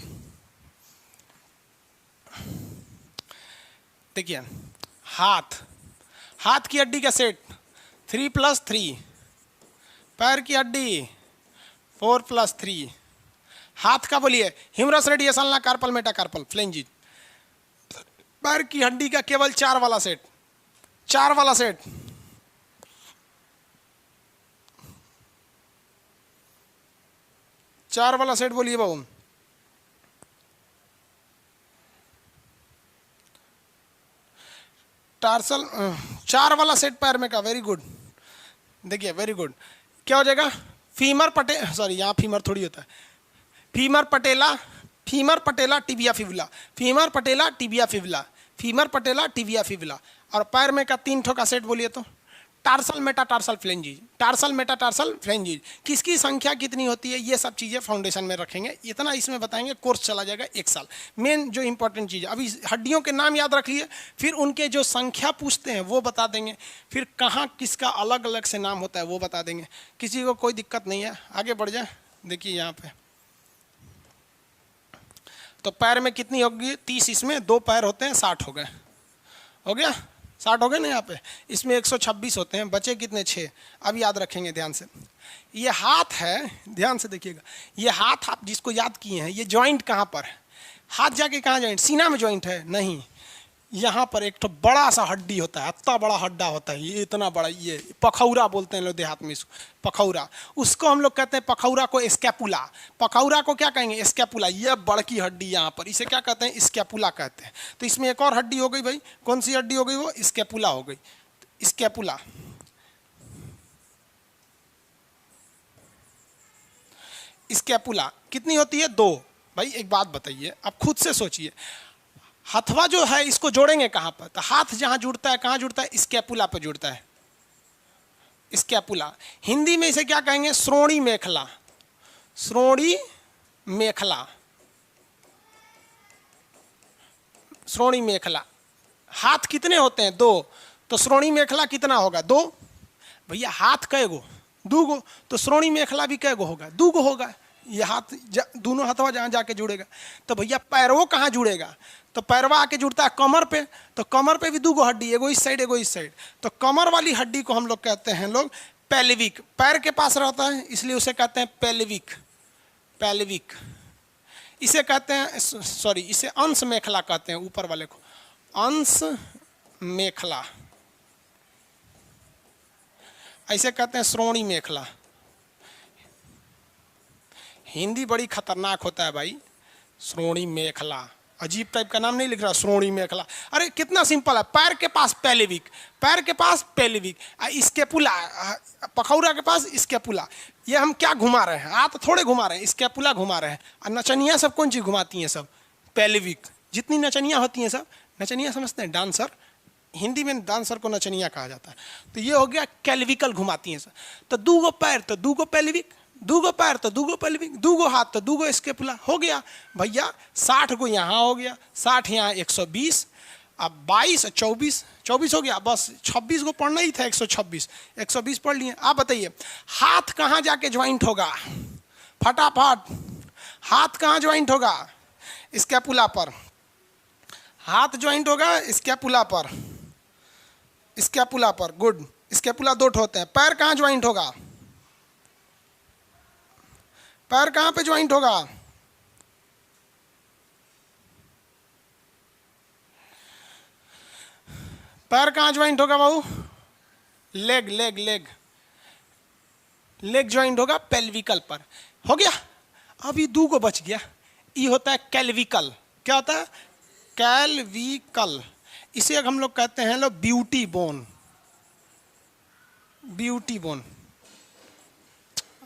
देखिए, हाथ, हाथ की हड्डी का सेट 3+3, पैर की हड्डी 4+3, हाथ का बोलिए humerus radius ulna carpal metacarpal phalanges. पैर की हड्डी का केवल 4 वाला सेट, 4 वाला सेट, चार वाला सेट बोलिए बाबू, टार्सल 4 वाला सेट पैर में का, वेरी गुड। देखिए वेरी गुड, क्या हो जाएगा, फीमर पटे, सॉरी यहाँ फीमर थोड़ी होता है, फीमर पटेला, femur patella tibia fibula, femur patella tibia fibula, femur patella tibia fibula. और पैर में का 3 ठो का सेट बोलिए तो, tarsal metatarsal phalanges, tarsal metatarsal फ्लेंजिज। किसकी संख्या कितनी होती है, ये सब चीज़ें फाउंडेशन में रखेंगे, इतना इसमें बताएंगे, कोर्स चला जाएगा 1 साल। मेन जो इंपॉर्टेंट चीज़ है, अभी हड्डियों के नाम याद रखिए, फिर उनके जो संख्या पूछते हैं वो बता देंगे, फिर कहाँ किसका अलग अलग से नाम होता है वो बता देंगे। किसी को कोई दिक्कत नहीं है, आगे बढ़ जाए। देखिए यहाँ पे तो पैर में कितनी होगी, 30, इसमें 2 पैर होते हैं, 60 हो गए, हो गया 60 हो गए ना। यहाँ पे इसमें 126 होते हैं, बचे कितने, 6। अब याद रखेंगे ध्यान से, ये हाथ है, ध्यान से देखिएगा, ये हाथ आप जिसको याद किए हैं, ये जॉइंट कहाँ पर है, हाथ जाके कहाँ जॉइंट, सीना में जॉइंट है, नहीं, यहाँ पर एक तो बड़ा सा हड्डी होता है, इतना बड़ा हड्डा होता है, ये इतना बड़ा, ये पखौरा बोलते हैं लोग देहात में इसको, पखौरा। उसको हम लोग कहते हैं पखौरा को स्कैपुला, पखौरा को क्या कहेंगे, स्कैपुला। ये बड़की हड्डी यहाँ पर, इसे क्या कहते हैं, स्कैपुला कहते हैं। तो इसमें एक और हड्डी हो गई भाई, कौन सी हड्डी हो गई, वो स्कैपुला हो गई, स्कैपुला। स्कैपुला कितनी होती है, 2। भाई एक बात बताइए, आप खुद से सोचिए, हथवा जो है इसको जोड़ेंगे कहाँ पर, तो हाथ जहाँ जुड़ता है, कहाँ जुड़ता है, स्कैपुला पर जुड़ता है, स्कैपुला। हिंदी में इसे क्या कहेंगे, श्रोणी मेखला, श्रोणी मेखला, श्रोणी मेखला। हाथ कितने होते हैं? 2। तो श्रोणी मेखला कितना होगा? 2। भैया हाथ कै गो? 2 गो। तो श्रोणी मेखला भी कै गो होगा? 2 गो होगा। ये हाथ दोनों हाथवा जहाँ जाके जुड़ेगा। तो भैया पैरवो कहाँ जुड़ेगा? तो पैरवा आके जुड़ता है कमर पे। तो कमर पे भी 2 गो हड्डी, एगो इस साइड एगो इस साइड। तो कमर वाली हड्डी को हम लोग कहते हैं लोग पेल्विक। पैर के पास रहता है इसलिए उसे कहते हैं पेल्विक। पेल्विक इसे कहते हैं, सॉरी इसे अंश मेखला कहते हैं, ऊपर वाले को अंश मेखला, ऐसे कहते हैं श्रोणी मेखला। हिंदी बड़ी खतरनाक होता है भाई। श्रोणी मेखला, अजीब टाइप का नाम नहीं लिख रहा, श्रोणी मेखला। अरे कितना सिंपल है। पैर के पास पेल्विक, पैर के पास पेल्विक, स्कैपुला, पखौरा के पास स्कैपुला। ये हम क्या घुमा रहे हैं? हाथ थोड़े घुमा रहे हैं, स्कैपुला घुमा रहे हैं। और नचनिया सब कौन चीज घुमाती हैं? सब पेल्विक। जितनी नचनिया होती हैं सब नचनिया समझते हैं, डांसर। हिंदी में डांसर को नचनिया कहा जाता है। तो ये हो गया कैल्विकल घुमाती हैं सब। तो 2 गो पैर तो 2 गो पेल्विक, 2 गो पैर तो 2 गो पेल्विक, 2 गो हाथ तो 2 गो स्कैपुला। हो गया भैया 60 गो यहाँ हो गया, 60 यहाँ 120, अब 22 24 24 हो गया। बस 26 को पढ़ना ही था, 126 120 पढ़ लिए। आप बताइए हाथ कहाँ जाके ज्वाइंट होगा? फटाफट हाथ कहाँ ज्वाइंट होगा? स्कैपुला पर। हाथ ज्वाइंट होगा स्कैपुला पर, स्कैपुला पर। गुड। स्कैपुला 2 होते हैं। पैर कहाँ ज्वाइंट होगा? पैर कहाँ पे ज्वाइंट होगा? पैर कहाँ ज्वाइंट होगा बाबू? Leg, leg, leg, leg joint होगा पेल्विकल पर। हो गया। अभी 2 को बच गया। ये होता है कैल्विकल। क्या होता है? कैल्विकल। इसे हम लोग कहते हैं लोग ब्यूटी बोन। Beauty bone.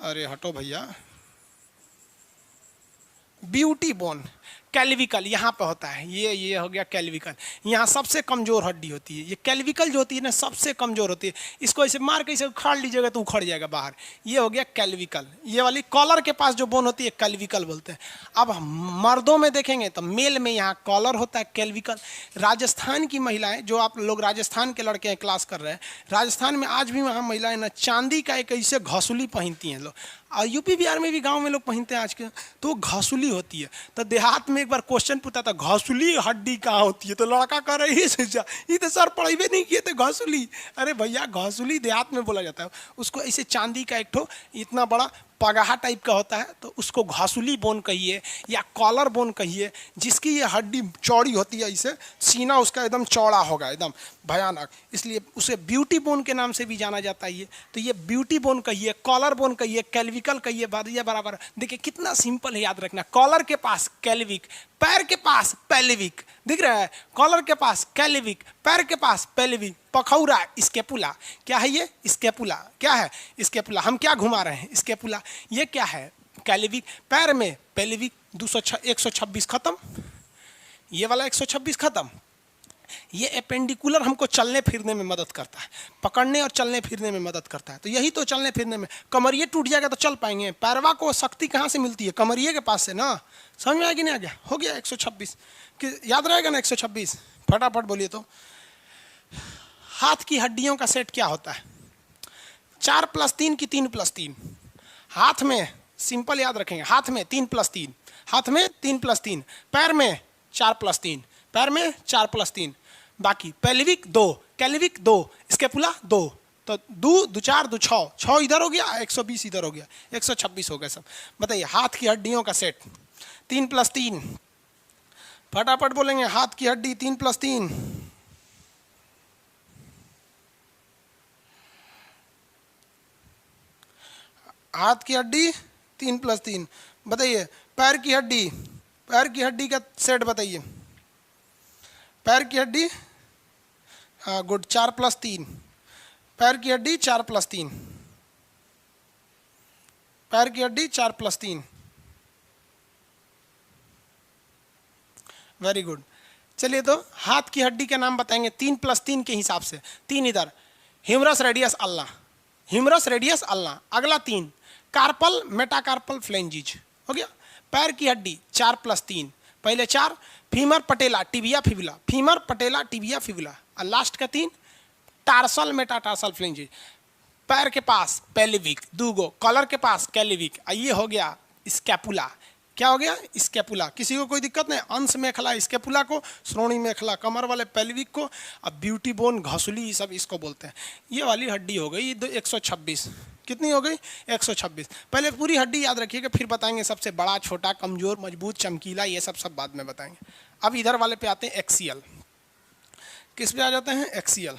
अरे हटो भैया। ब्यूटी बोन कैल्विकल यहाँ पे होता है। ये हो गया कैल्विकल। यहाँ सबसे कमजोर हड्डी होती है। ये कैल्विकल जो होती है ना सबसे कमजोर होती है। इसको ऐसे मार के इसे उखाड़ लीजिएगा तो उखड़ जाएगा बाहर। ये हो गया कैल्विकल। ये वाली कॉलर के पास जो बोन होती है कैल्विकल बोलते हैं। अब मर्दों में देखेंगे तो मेल में यहाँ कॉलर होता है कैल्विकल। राजस्थान की महिलाएं, जो आप लोग राजस्थान के लड़के हैं क्लास कर रहे हैं, राजस्थान में आज भी वहाँ महिलाएं ना चांदी का एक ऐसे घसुली पहनती हैं लोग। और यूपी बिहार में भी गांव में लोग पहनते हैं आज के। तो घसुली होती है। तो देहात में एक बार क्वेश्चन पूछा था घसुली हड्डी कहाँ होती है? तो लड़का कह रहा है ये तो सर पढ़ाई नहीं किए थे घसुली। अरे भैया घसुली देहात में बोला जाता है उसको। ऐसे चांदी का एक ठो इतना बड़ा पगाहा टाइप का होता है तो उसको घसुली बोन कहिए या कॉलर बोन कहिए, जिसकी ये हड्डी चौड़ी होती है। इसे सीना उसका एकदम चौड़ा होगा, एकदम भयानक, इसलिए उसे ब्यूटी बोन के नाम से भी जाना जाता है। ये तो ये ब्यूटी बोन कहिए, कॉलर बोन कहिए, कैल्विकल कहिए, बादिया बराबर। देखिए कितना सिंपल है याद रखना। कॉलर के पास कैल्विक, पैर के पास पेल्विक। दिख रहा है? कॉलर के पास कैल्विक, पैर के पास पेल्विक, पखौरा स्कैपुला। क्या है ये? स्कैपुला। क्या है? स्कैपुला। हम क्या घुमा रहे हैं? स्कैपुला। ये क्या है? कैल्विक। पैर में पेल्विक। 126 खत्म। ये वाला 126 खत्म। ये एपेंडिकुलर हमको चलने फिरने में मदद करता है, पकड़ने और चलने फिरने में मदद करता है। तो यही तो चलने फिरने में। कमरिए टूट जाएगा तो चल पाएंगे? पैरवा को शक्ति कहाँ से मिलती है? कमरिए के पास से ना। समझ में आया कि नहीं आ गया? हो गया 126। कि याद रहेगा ना 126? फटाफट बोलिए तो। हाथ की हड्डियों का सेट क्या होता है? 4 + 3 की 3 + 3। हाथ में सिंपल याद रखेंगे, हाथ में 3 + 3, हाथ में 3 + 3, पैर में 4 + 3, पैर में 4 + 3, बाकी पेल्विक 2, कैल्विक 2, स्कैपुला 2। तो 2 2 4 2 6, 6 इधर हो गया, 120 इधर हो गया, 126 हो गया सब। बताइए हाथ की हड्डियों का सेट 3 + 3। फटाफट बोलेंगे हाथ की हड्डी 3 + 3। हाथ की हड्डी 3 + 3। बताइए पैर की हड्डी, पैर की हड्डी का सेट बताइए। पैर की हड्डी, हाँ गुड, 4 + 3। पैर की हड्डी 4 + 3, पैर की हड्डी 4 + 3। Very good. चलिए तो हाथ की हड्डी के नाम बताएंगे 3 + 3 के हिसाब से। 3 इधर, humerus radius ulna, humerus radius ulna. अगला 3 कार्पल मेटाकार्पल फ्लेंजिज। हो गया। पैर की हड्डी 4 + 3, पहले 4, femur patella tibia fibula, femur patella tibia fibula, और लास्ट का 3 टार्सल मेटाटार्सल फ्लेंजेस। पैर के पास पेल्विक, दूगो कॉलर के पास कैलिविक, ये हो गया स्कैपुला। क्या हो गया? स्कैपुला। किसी को कोई दिक्कत नहीं? अंश मेखला स्कैपुला को, श्रोणी मेखला कमर वाले पेल्विक को, अब ब्यूटी बोन घसुली सब इसको बोलते हैं। ये वाली हड्डी हो गई 126। कितनी हो गई? 126। पहले पूरी हड्डी याद रखिएगा, फिर बताएंगे सबसे बड़ा, छोटा, कमजोर, मजबूत, चमकीला, ये सब बाद में बताएंगे। अब इधर वाले पे आते हैं एक्सियल। किस पे आ जाते हैं? एक्सियल।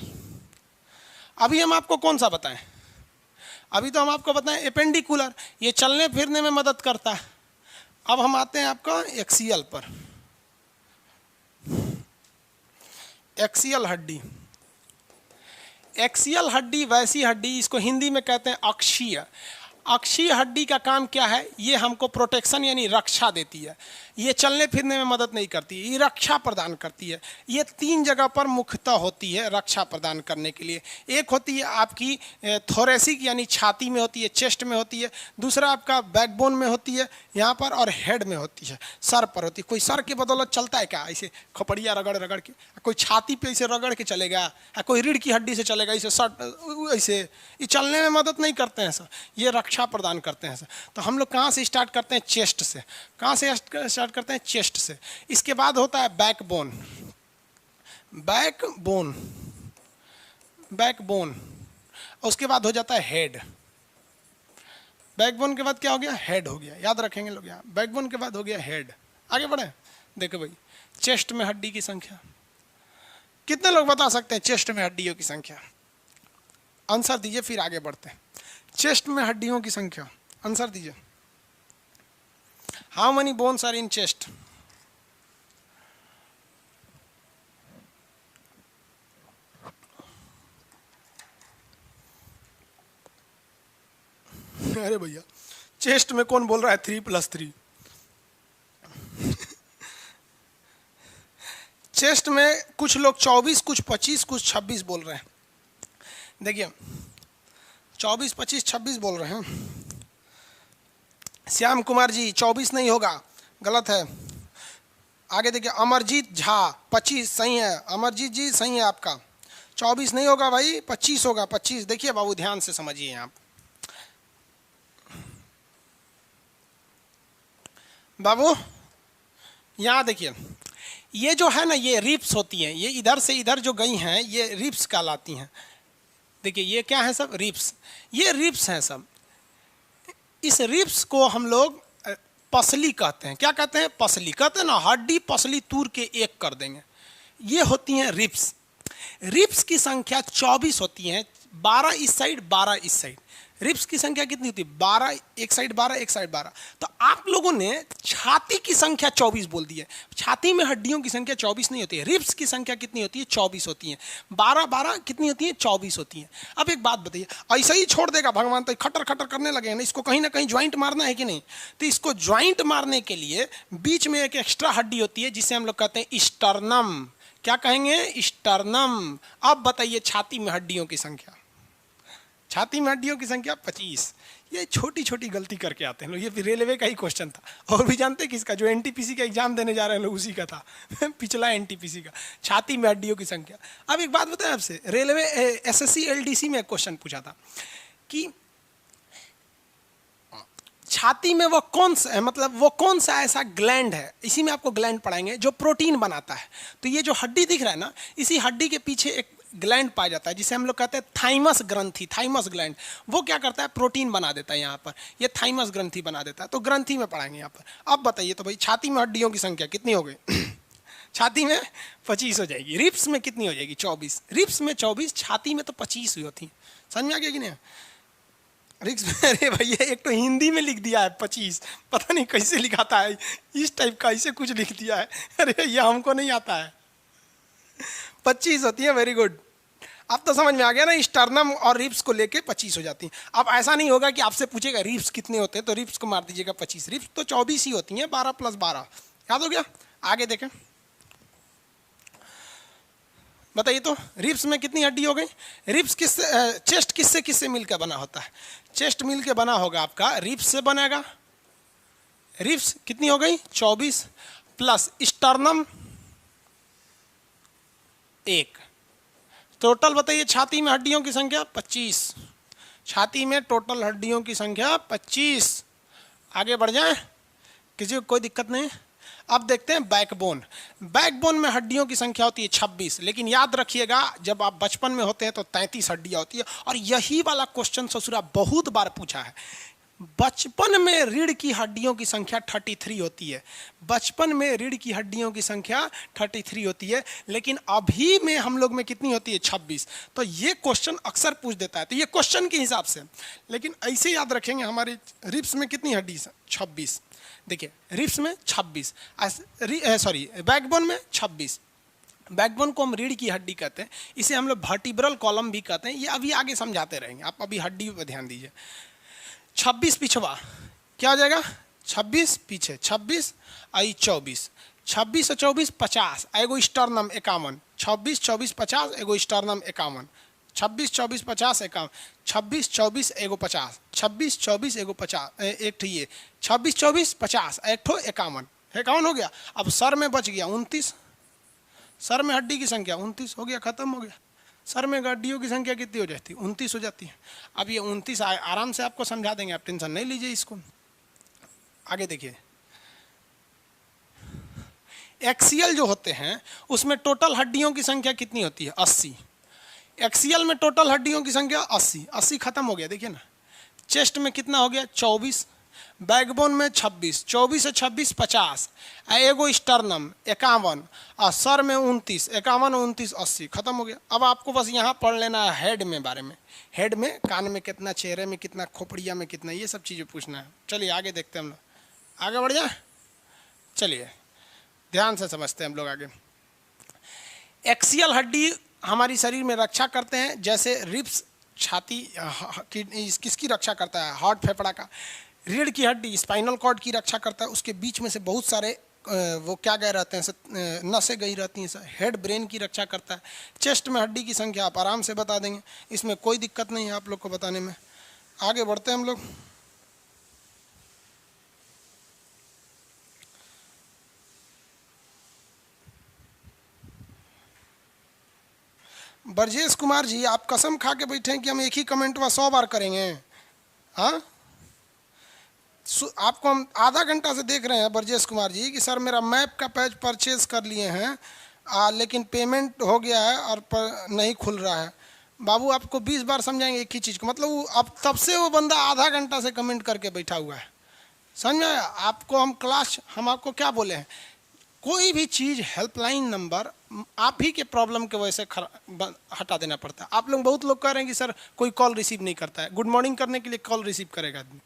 अभी हम आपको कौन सा बताएं? अभी तो हम आपको बताएं एपेंडिकुलर, ये चलने फिरने में मदद करता है। अब हम आते हैं आपका एक्सियल पर। एक्सियल हड्डी, एक्सियल हड्डी वैसी हड्डी, इसको हिंदी में कहते हैं अक्षीय। अक्षीय हड्डी का काम क्या है? ये हमको प्रोटेक्शन यानी रक्षा देती है। ये चलने फिरने में मदद नहीं करती, ये रक्षा प्रदान करती है। ये 3 जगह पर मुख्यतः होती है रक्षा प्रदान करने के लिए। एक होती है आपकी थोरेसिक यानी छाती में होती है, चेस्ट में होती है। दूसरा आपका बैकबोन में होती है यहाँ पर, और हेड में होती है, सर पर होती है। कोई सर की बदौलत चलता है क्या? ऐसे खोपड़िया रगड़ रगड़ के, कोई छाती पे ऐसे रगड़ के चलेगा, कोई रीढ़ की हड्डी से चलेगा ऐसे सट ऐसे, ये चलने में मदद नहीं करते हैं सर, ये रक्षा प्रदान करते हैं सर। तो हम लोग कहाँ से स्टार्ट करते हैं? चेस्ट से। कहाँ से स्टार्ट करते हैं? चेस्ट से। इसके बाद होता है बैकबोन, बैकबोन, बैकबोन। उसके बाद हो जाता है हेड। बैकबोन के बाद क्या हो गया? हेड हो गया। याद रखेंगे लोग यहाँ, बैकबोन के बाद हो गया हेड। आगे बढ़े। देखो भाई, चेस्ट में हड्डी की संख्या कितने लोग बता सकते हैं? चेस्ट में हड्डियों की संख्या आंसर दीजिए, फिर आगे बढ़ते हैं। चेस्ट में हड्डियों की संख्या आंसर दीजिए। How many bones are in chest? अरे भैया, चेस्ट में कौन बोल रहा है 3 + 3? चेस्ट में कुछ लोग 24, कुछ 25, कुछ 26 बोल रहे हैं। देखिए 24, 25, 26 बोल रहे हैं। श्याम कुमार जी 24 नहीं होगा, गलत है। आगे देखिए, अमरजीत झा 25 सही है। अमरजीत जी सही है आपका, 24 नहीं होगा भाई, 25 होगा, 25। देखिए बाबू, ध्यान से समझिए आप बाबू, यहाँ देखिए, ये जो है ना, ये रिप्स होती हैं, ये इधर से इधर जो गई हैं, ये रिप्स कहलाती हैं। देखिए ये क्या है सब? रिप्स। ये रिप्स हैं सब। इस रिप्स को हम लोग पसली कहते हैं। क्या कहते हैं? पसली कहते हैं ना, हड्डी पसली तूर के एक कर देंगे। ये होती हैं रिप्स। रिप्स की संख्या 24 होती हैं, 12 इस साइड, 12 इस साइड। रिप्स की संख्या कितनी होती है? 12 एक साइड, 12 एक साइड, 12। तो आप लोगों ने छाती की संख्या 24 बोल दी है। छाती में हड्डियों की संख्या 24 नहीं होती है। रिप्स की संख्या कितनी होती है? 24 होती है। 12 12 कितनी होती है? 24 होती है। अब एक बात बताइए, ऐसा ही छोड़ देगा भगवान तो खटर खटर करने लगे ना, इसको कहीं ना कहीं ज्वाइंट मारना है कि नहीं? तो इसको ज्वाइंट मारने के लिए बीच में एक एक्स्ट्रा हड्डी होती है जिसे हम लोग कहते हैं स्टर्नम। क्या कहेंगे? स्टर्नम। अब बताइए छाती में हड्डियों की संख्या। छाती में हड्डियों की संख्या 25। ये छोटी छोटी गलती करके आते हैं लोग। ये भी रेलवे का ही क्वेश्चन था, और भी जानते हैं किसका? जो एनटीपीसी का एग्जाम देने जा रहे हैं लोग, उसी का था पिछला एनटीपीसी का, छाती में हड्डियों की संख्या। अब एक बात बताएं आपसे, रेलवे एसएससी एलडीसी में एक क्वेश्चन पूछा था कि छाती में वो कौन सा, मतलब वो कौन सा ऐसा ग्लैंड है, इसी में आपको ग्लैंड पढ़ाएंगे, जो प्रोटीन बनाता है। तो ये जो हड्डी दिख रहा है ना, इसी हड्डी के पीछे एक ग्लैंड पाया जाता है जिसे हम लोग कहते हैं थाइमस ग्रंथि। थाइमस ग्लैंड वो क्या करता है? प्रोटीन बना देता है। यहाँ पर ये थाइमस ग्रंथि बना देता है। तो ग्रंथि में पढ़ाएंगे यहाँ पर। अब बताइए तो भाई, छाती में हड्डियों की संख्या कितनी हो गई? छाती में 25 हो जाएगी। रिप्स में कितनी हो जाएगी? 24। रिप्स में 24, छाती में तो 25 हुई होती। समझ में आ गया कि नहीं? रिप्स में, अरे भैया एक तो हिंदी में लिख दिया है 25, पता नहीं कैसे लिखाता है, इस टाइप का ऐसे कुछ लिख दिया है। अरे ये हमको नहीं आता है, 25 होती है। वेरी गुड, अब तो समझ में आ गया ना, स्टर्नम और रिप्स को लेके 25 हो जाती हैं। अब ऐसा नहीं होगा कि आपसे पूछेगा रिप्स कितने होते हैं तो रिप्स को मार दीजिएगा 25। रिप्स तो 24 ही होती हैं, 12 + 12। याद हो गया? आगे देखें, बताइए तो रिप्स में कितनी हड्डी हो गई? रिप्स किससे, चेस्ट किससे किससे मिलकर बना होता है? चेस्ट मिलकर बना होगा आपका रिप्स से बनेगा। रिप्स कितनी हो गई? 24 प्लस स्टर्नम 1। टोटल बताइए छाती में हड्डियों की संख्या 25। छाती में टोटल हड्डियों की संख्या 25। आगे बढ़ जाएं, किसी को कोई दिक्कत नहीं। अब देखते हैं बैकबोन। बैकबोन में हड्डियों की संख्या होती है 26, लेकिन याद रखिएगा जब आप बचपन में होते हैं तो 33 हड्डियां होती है। और यही वाला क्वेश्चन ससुरा बहुत बार पूछा है। बचपन में रीढ़ की हड्डियों की संख्या 33 होती है। बचपन में रीढ़ की हड्डियों की संख्या 33 होती है, लेकिन अभी में हम लोग में कितनी होती है? 26। तो ये क्वेश्चन अक्सर पूछ देता है, तो ये क्वेश्चन के हिसाब से। लेकिन ऐसे याद रखेंगे हमारी रिब्स में कितनी हड्डी है? 26। देखिए रिब्स में 26, सॉरी बैकबोन में 26। बैकबोन को हम रीढ़ की हड्डी कहते हैं, इसे हम लोग वर्टिब्रल कॉलम भी कहते हैं। ये अभी आगे समझाते रहेंगे, आप अभी हड्डी पर ध्यान दीजिए। 26 पिछवा क्या हो जाएगा? 26 पीछे 26 आई 24, 26 और 24 50, एगो स्टर्नम 51, 26 24 50 एगो स्टर्नम 51, 26 24 50 51, 26 24 एगो 50, 26 24 एगो 50 एक ठो ये 26 24 50 एक ठो 51, 51 हो गया। अब सर में बच गया 29, सर में हड्डी की संख्या 29 हो गया, खत्म हो गया। सर में हड्डियों की संख्या कितनी हो जाती है? 29 हो जाती है। अब ये 29 आराम से आपको समझा देंगे, आप टेंशन नहीं लीजिए इसको। आगे देखिए, एक्सियल जो होते हैं उसमें टोटल हड्डियों की संख्या कितनी होती है? 80। एक्सियल में टोटल हड्डियों की संख्या 80, 80 खत्म हो गया। देखिए ना, चेस्ट में कितना हो गया? 24, बैकबोन में 26, 24 से 26 50, एगो स्टर्नम 51, और सर में 29, 51 29 80, खत्म हो गया। अब आपको बस यहाँ पढ़ लेना है हेड में बारे में। हेड में कान में कितना, चेहरे में कितना, खोपड़िया में कितना, ये सब चीज़ें पूछना है। चलिए आगे देखते हैं हम लोग, आगे बढ़ जाए। चलिए ध्यान से समझते हैं हम लोग आगे। एक्सियल हड्डी हमारी शरीर में रक्षा करते हैं, जैसे रिब्स छाती किसकी रक्षा करता है? हार्ट फेफड़ा का। रीढ़ की हड्डी स्पाइनल कॉर्ड की रक्षा करता है, उसके बीच में से बहुत सारे वो क्या गए रहते हैं, नसें गई रहती हैं। हेड ब्रेन की रक्षा करता है। चेस्ट में हड्डी की संख्या आप आराम से बता देंगे, इसमें कोई दिक्कत नहीं है आप लोग को बताने में। आगे बढ़ते हैं हम लोग। ब्रजेश कुमार जी, आप कसम खा के बैठे हैं कि हम एक ही कमेंट में 100 बार करेंगे? हाँ, आपको हम आधा घंटा से देख रहे हैं ब्रजेश कुमार जी कि सर मेरा मैप का पेज परचेज कर लिए हैं, लेकिन पेमेंट हो गया है और नहीं खुल रहा है। बाबू आपको 20 बार समझाएंगे एक ही चीज़ को, मतलब अब तब से वो बंदा आधा घंटा से कमेंट करके बैठा हुआ है। समझ में आया? आपको हम आपको क्या बोले हैं, कोई भी चीज़ हेल्पलाइन नंबर आप ही के प्रॉब्लम के वजह से हटा देना पड़ता है। आप लोग बहुत लोग कह रहे हैं कि सर कोई कॉल रिसीव नहीं करता है, गुड मॉर्निंग करने के लिए कॉल रिसीव करेगा आदमी,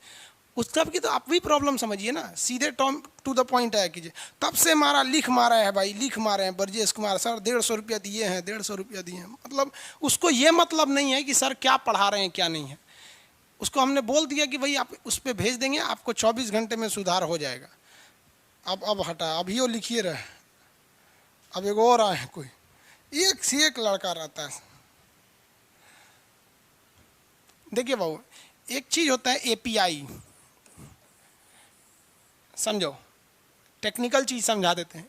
उस सब की तो आप भी प्रॉब्लम समझिए ना, सीधे टू द पॉइंट आया कीजिए। तब से लिख मारा है भाई, लिख मारे हैं ब्रजेश कुमार सर 150 रुपया दिए हैं, 150 रुपया दिए हैं, मतलब उसको ये मतलब नहीं है कि सर क्या पढ़ा रहे हैं क्या नहीं है। उसको हमने बोल दिया कि भाई आप उस पर भेज देंगे, आपको 24 घंटे में सुधार हो जाएगा। अब हटा, अभी वो लिखिए रहे। अब एक और आए हैं, कोई एक से एक लड़का रहता है। देखिए बाबू, एक चीज़ होता है एपीआई, समझो, टेक्निकल चीज़ समझा देते हैं।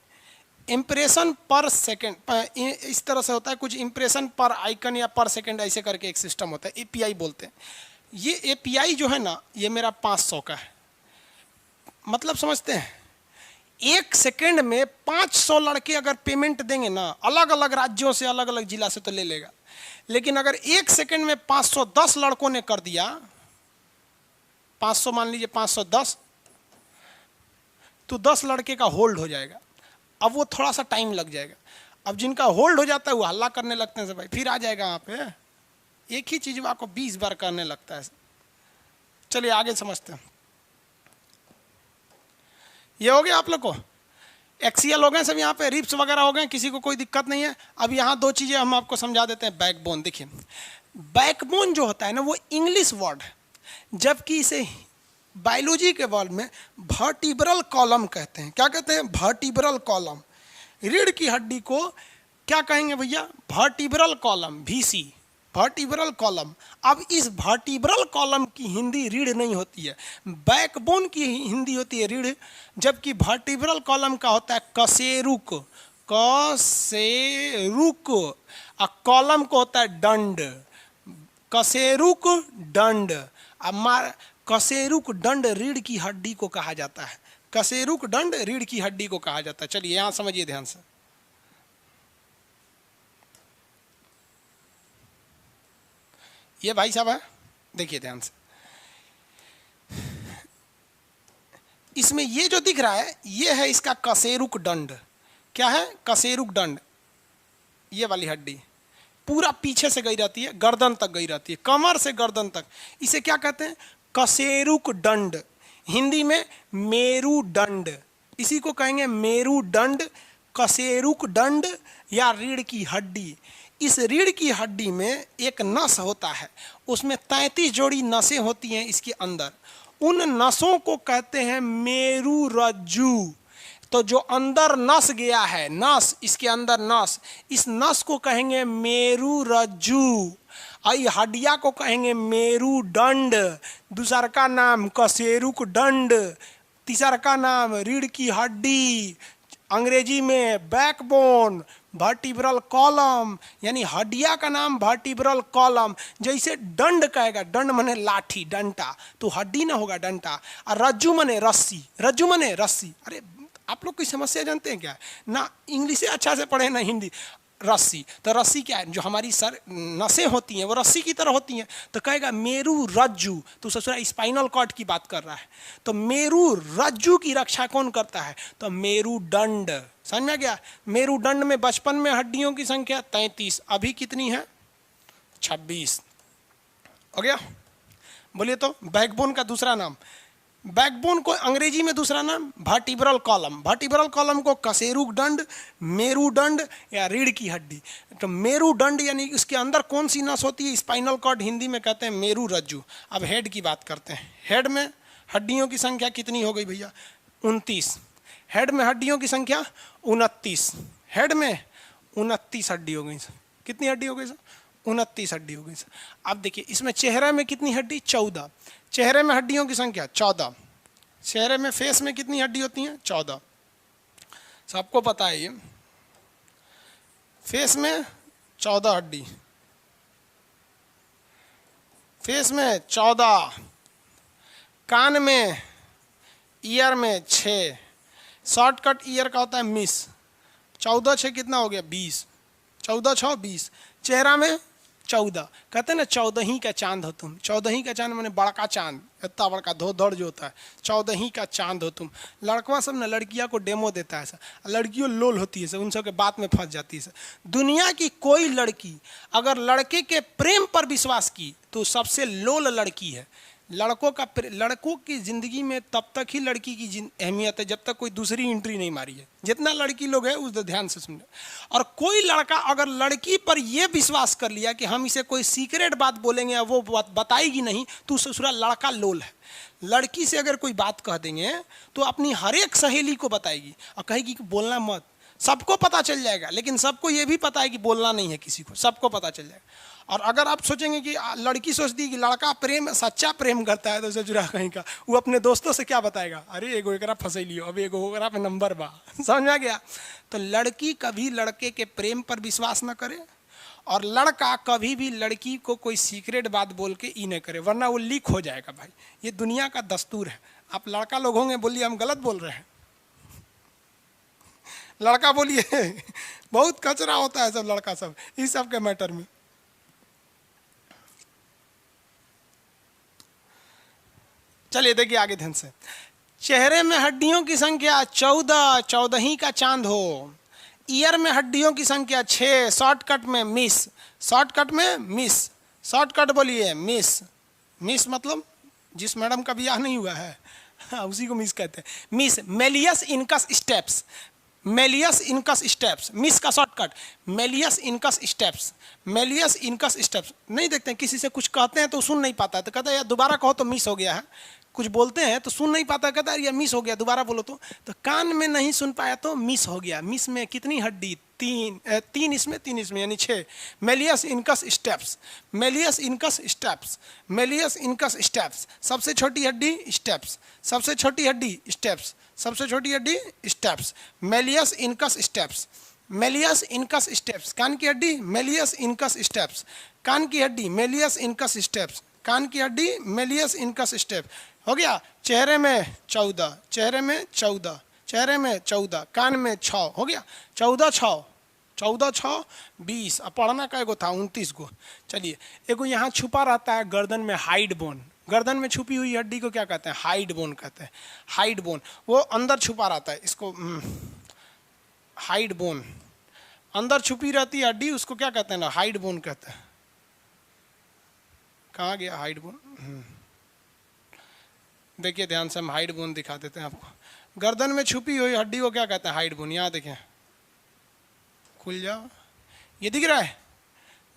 इम्प्रेशन पर सेकेंड इस तरह से होता है, कुछ इम्प्रेशन पर आइकन या पर सेकेंड ऐसे करके एक सिस्टम होता है, एपीआई बोलते हैं। ये एपीआई जो है ना, ये मेरा 500 का है। मतलब समझते हैं, एक सेकेंड में 500 लड़के अगर पेमेंट देंगे ना, अलग अलग राज्यों से अलग अलग जिला से, तो ले लेगा। लेकिन अगर एक सेकेंड में 510 लड़कों ने कर दिया, 500 मान लीजिए 510, तो 10 लड़के का होल्ड हो जाएगा। अब वो थोड़ा सा टाइम लग जाएगा। अब जिनका होल्ड हो जाता है वो हल्ला करने लगते हैं, भाई फिर आ जाएगा वहाँ पे। एक ही चीज़ आपको 20 बार करने लगता है। चलिए आगे समझते हैं। ये हो गया आप लोग को, एक्सियल हो गए सब, यहाँ पे रिब्स वगैरह हो गए, किसी को कोई दिक्कत नहीं है। अब यहाँ दो चीज़ें हम आपको समझा देते हैं। बैकबोन, देखिए बैकबोन जो होता है ना, वो इंग्लिश वर्ड है, जबकि इसे बायोलॉजी के वर्ड में वर्टिब्रल कॉलम कहते हैं। क्या कहते हैं? Vertebral column. रीढ़ की हड्डी को क्या कहेंगे भैया? Vertebral column, VC, vertebral column. अब इस वर्टिब्रल कॉलम की हिंदी रीढ़ नहीं होती है, बैकबोन की हिंदी होती है रीढ़, जबकि वर्टिब्रल कॉलम का होता है कशेरुक। कशेरुक, कॉलम को होता है दंड, कशेरुक दंड। अब कशेरुक दंड रीढ़ की हड्डी को कहा जाता है, कशेरुक दंड रीढ़ की हड्डी को कहा जाता है। चलिए यहां समझिए ध्यान से, ये भाई साहब है, देखिए ध्यान से, इसमें ये जो दिख रहा है ये है इसका कशेरुक दंड। क्या है? कशेरुक दंड। ये वाली हड्डी पूरा पीछे से गई रहती है, गर्दन तक गई रहती है, कमर से गर्दन तक। इसे क्या कहते हैं? कशेरुक दंड। हिंदी में मेरुदंड, इसी को कहेंगे मेरुदंड, कशेरुक दंड या रीढ़ की हड्डी। इस रीढ़ की हड्डी में एक नस होता है, उसमें 33 जोड़ी नसें होती हैं इसके अंदर। उन नसों को कहते हैं मेरुरज्जु। तो जो अंदर नस गया है, नस, इसके अंदर नस, इस नस को कहेंगे मेरुरज्जु। आई हड्डिया को कहेंगे मेरुदंड। दूसरा का नाम कशेरुक दंड, तीसरा का नाम रीढ़ की हड्डी, अंग्रेजी में बैकबोन, वर्टिब्रल कॉलम, यानी हड्डिया का नाम वर्टिब्रल कॉलम। जैसे दंड कहेगा, दंड मने लाठी, डंटा, तो हड्डी ना होगा डंटा। और रज्जु मने रस्सी, रज्जु मने रस्सी। अरे आप लोग कोई समस्या जानते हैं क्या? ना इंग्लिश अच्छा से पढ़े ना हिंदी। रस्सी, तो रस्सी क्या है? जो हमारी सर नसें होती हैं वो रस्सी की तरह होती हैं। तो कहेगा मेरू रज्जु, तो ससुरा स्पाइनल कॉर्ड की बात कर रहा है। तो मेरू रज्जु की रक्षा कौन करता है? तो मेरुदंड। समझ में आ गया? मेरुदंड में बचपन में हड्डियों की संख्या 33, अभी कितनी है? 26। हो गया? बोलिए तो बैकबोन का दूसरा नाम, बैकबोन को अंग्रेजी में दूसरा नाम वर्टिब्रल कॉलम। वर्टिब्रल कॉलम को कशेरुक दंड, मेरुदंड या रीढ़ की हड्डी। तो मेरुदंड यानी इसके अंदर कौन सी नस होती है? स्पाइनल कॉर्ड, हिंदी में कहते हैं मेरुरज्जु। अब हेड की बात करते हैं। हेड में हड्डियों की संख्या कितनी हो गई भैया? 29। हेड में हड्डियों की संख्या 29। हेड में 29 हड्डी हो गई सर। कितनी हड्डी हो गई सर? 29 हड्डी हो गई सर। अब देखिए इसमें चेहरे में कितनी हड्डी? 14। चेहरे में हड्डियों की संख्या 14। चेहरे में, फेस में कितनी हड्डी होती हैं? 14। सबको पता है ये। फेस में 14 हड्डी, फेस में 14, कान में, ईयर में 6। शॉर्टकट ईयर का होता है मिस। 14 6 कितना हो गया? 20। 14 6 20। चेहरा में 14, कहते हैं ना 14 का चांद हो तुम। 14 का चांद मैंने बड़का चांद, इतना बड़का धड़ जो होता है, 14 का चांद हो तुम। लड़कवा सब ना लड़कियां को डेमो देता है सर, लड़कियों लोल होती है सर, उन सब के बात में फंस जाती है सर। दुनिया की कोई लड़की अगर लड़के के प्रेम पर विश्वास की तो सबसे लोल लड़की है। लड़कों की ज़िंदगी में तब तक ही लड़की की अहमियत है जब तक कोई दूसरी एंट्री नहीं मारी है। जितना लड़की लोग है उस ध्यान से सुने। और कोई लड़का अगर लड़की पर यह विश्वास कर लिया कि हम इसे कोई सीक्रेट बात बोलेंगे या वो बात बताएगी नहीं, तो ससुरा लड़का लोल है। लड़की से अगर कोई बात कह देंगे तो अपनी हर एक सहेली को बताएगी और कहेगी कि बोलना मत। सबको पता चल जाएगा, लेकिन सबको ये भी पता है कि बोलना नहीं है किसी को, सबको पता चल जाएगा। और अगर आप सोचेंगे कि लड़की सोचती है कि लड़का प्रेम, सच्चा प्रेम करता है, तो ससुरा कहीं का वो अपने दोस्तों से क्या बताएगा? अरे एगो एकरा फंसैलियो, अब एगो एकरा पे नंबर बा। समझ आ गया? तो लड़की कभी लड़के के प्रेम पर विश्वास न करे और लड़का कभी भी लड़की को कोई सीक्रेट बात बोल के ई न करे, वरना वो लीक हो जाएगा भाई। ये दुनिया का दस्तूर है। आप लड़का लोग होंगे बोलिए हम गलत बोल रहे हैं, लड़का बोलिए बहुत कचरा होता है सब लड़का सब इस सब के मैटर में। चलिए देखिए आगे ध्यान से। चेहरे में हड्डियों की संख्या 14, 14 का चांद हो। ईयर में हड्डियों की संख्या 6, शॉर्टकट में मिस। शॉर्टकट में मिस, शॉर्टकट बोलिए मिस। मिस मतलब जिस मैडम का ब्याह नहीं हुआ है, हाँ, उसी को मिस कहते हैं। MIS malleus incus stapes, malleus incus stapes. MIS का shortcut malleus incus stapes. Malleus incus stapes नहीं देखते हैं, किसी से कुछ कहते हैं तो सुन नहीं पाता है, तो कहता है यार दोबारा कहो तो मिस हो गया है। कुछ बोलते हैं तो सुन नहीं पाता, कहता है यार मिस हो गया, दोबारा बोलो तो कान में नहीं सुन पाया तो मिस हो गया। मिस में कितनी हड्डी? 3 इसमें 3 इसमें यानी 6। Méliès incus stapes, malleus incus stapes, malleus incus steps. सबसे छोटी हड्डी स्टेप्स, सबसे छोटी हड्डी स्टेप्स, सबसे छोटी हड्डी stapes. Malleus incus stapes, malleus incus stapes, कान की हड्डी मेलियस इनकस स्टेप्स, कान की हड्डी मेलियस इनकस स्टेप्स, कान की हड्डी मेलियस इनकस स्टेप। हो गया। चेहरे में 14, चेहरे में 14, चेहरे में 14, कान में 6, हो गया 14 6, 14 6 20। अब पढ़ना का एगो था 29 गो। चलिए, एगो यहाँ छुपा रहता है गर्दन में, हाइड बोन। गर्दन में छुपी हुई हड्डी को क्या कहते हैं? हाइड बोन कहते हैं। हाइड बोन वो अंदर छुपा रहता है, इसको हाइड बोन, अंदर छुपी रहती है हड्डी, उसको क्या कहते हैं ना? हाइड बोन कहते हैं। कहाँ गया हाइड बोन? देखिए ध्यान से, हम हाइड बोन दिखा देते हैं आपको। गर्दन में छुपी हुई हड्डी को क्या कहते हैं? Hide bone. यहाँ देखें, खुल जाओ, ये दिख रहा है,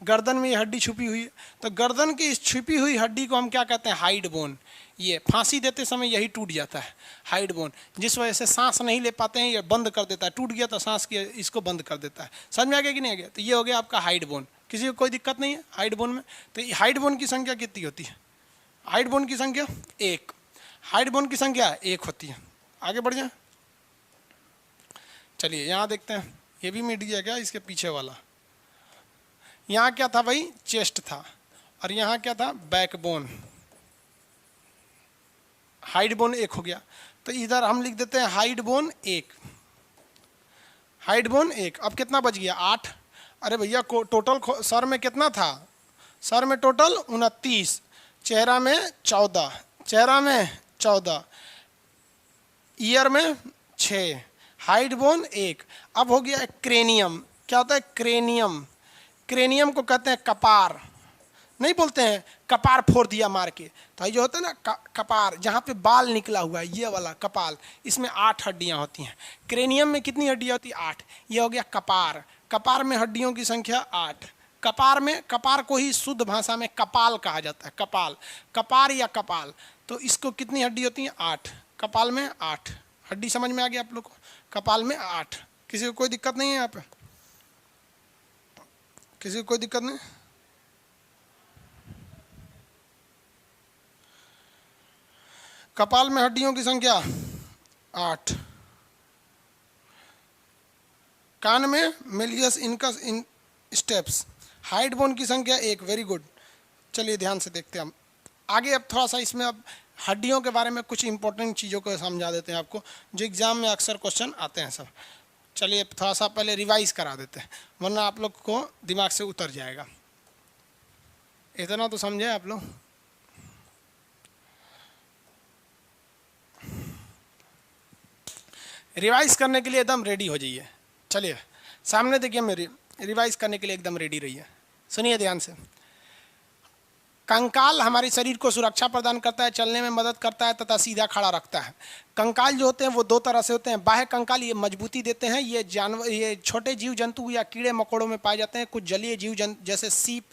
गर्दन में ये हड्डी छुपी हुई है। तो गर्दन की इस छुपी हुई हड्डी को हम क्या कहते हैं? Hide bone. ये फांसी देते समय यही टूट जाता है, हाइड बोन, जिस वजह से सांस नहीं ले पाते हैं, ये बंद कर देता है। टूट गया तो सांस की इसको बंद कर देता है। समझ में आ गया कि नहीं आ गया? तो ये हो गया आपका हाइड बोन। किसी को कोई दिक्कत नहीं है हाइड बोन में? तो हाइड बोन की संख्या कितनी होती है? हाइड बोन की संख्या 1। हाइड बोन की संख्या 1 होती है। आगे बढ़ जाए। चलिए यहाँ देखते हैं, ये भी मिट गया क्या? इसके पीछे वाला, यहाँ क्या था भाई? चेस्ट था, और यहाँ क्या था? बैकबोन। हाइड बोन 1 हो गया, तो इधर हम लिख देते हैं हाइड बोन 1, हाइड बोन 1। अब कितना बच गया? 8। अरे भैया टोटल सर में कितना था? सर में टोटल 29, चेहरा में 14, चेहरा में 14, ईयर में 6, हाइड बोन 1। अब हो गया क्रेनियम। क्या होता है? क्रेनियम। क्रेनियम को कहते हैं कपार। नहीं बोलते हैं कपार फोड़ दिया मार के, तो ये जो होता है ना कपार, जहाँ पे बाल निकला हुआ है, ये वाला कपाल, इसमें 8 हड्डियाँ होती हैं। क्रेनियम में कितनी हड्डियाँ होती है? 8। ये हो गया कपार। कपार में हड्डियों की संख्या 8। कपार में, कपार को ही शुद्ध भाषा में कपाल कहा जाता है, कपाल, कपार या कपाल। तो इसको कितनी हड्डी होती है? 8। कपाल में 8 हड्डी। समझ में आ गया आप लोग को? कपाल में 8। किसी को कोई दिक्कत नहीं है यहाँ पे? किसी को कोई दिक्कत नहीं? कपाल में हड्डियों की संख्या 8। कान में Méliès incus steps. Hide bone की संख्या 1। Very good. चलिए ध्यान से देखते हैं हम आगे। अब थोड़ा सा इसमें अब हड्डियों के बारे में कुछ इंपॉर्टेंट चीज़ों को समझा देते हैं आपको, जो एग्जाम में अक्सर क्वेश्चन आते हैं सब। चलिए थोड़ा सा पहले रिवाइज करा देते हैं, वरना आप लोग को दिमाग से उतर जाएगा। इतना तो समझे आप लोग? रिवाइज करने के लिए एकदम रेडी हो जाइए। चलिए सामने देखिए, मेरी रिवाइज करने के लिए एकदम रेडी रहिए। सुनिए ध्यान से। कंकाल हमारे शरीर को सुरक्षा प्रदान करता है, चलने में मदद करता है तथा सीधा खड़ा रखता है। कंकाल जो होते हैं वो 2 तरह से होते हैं। बाह्य कंकाल ये मजबूती देते हैं, ये जानवर, ये छोटे जीव जंतु या कीड़े मकोड़ों में पाए जाते हैं। कुछ जलीय जीव जंतु जैसे सीप,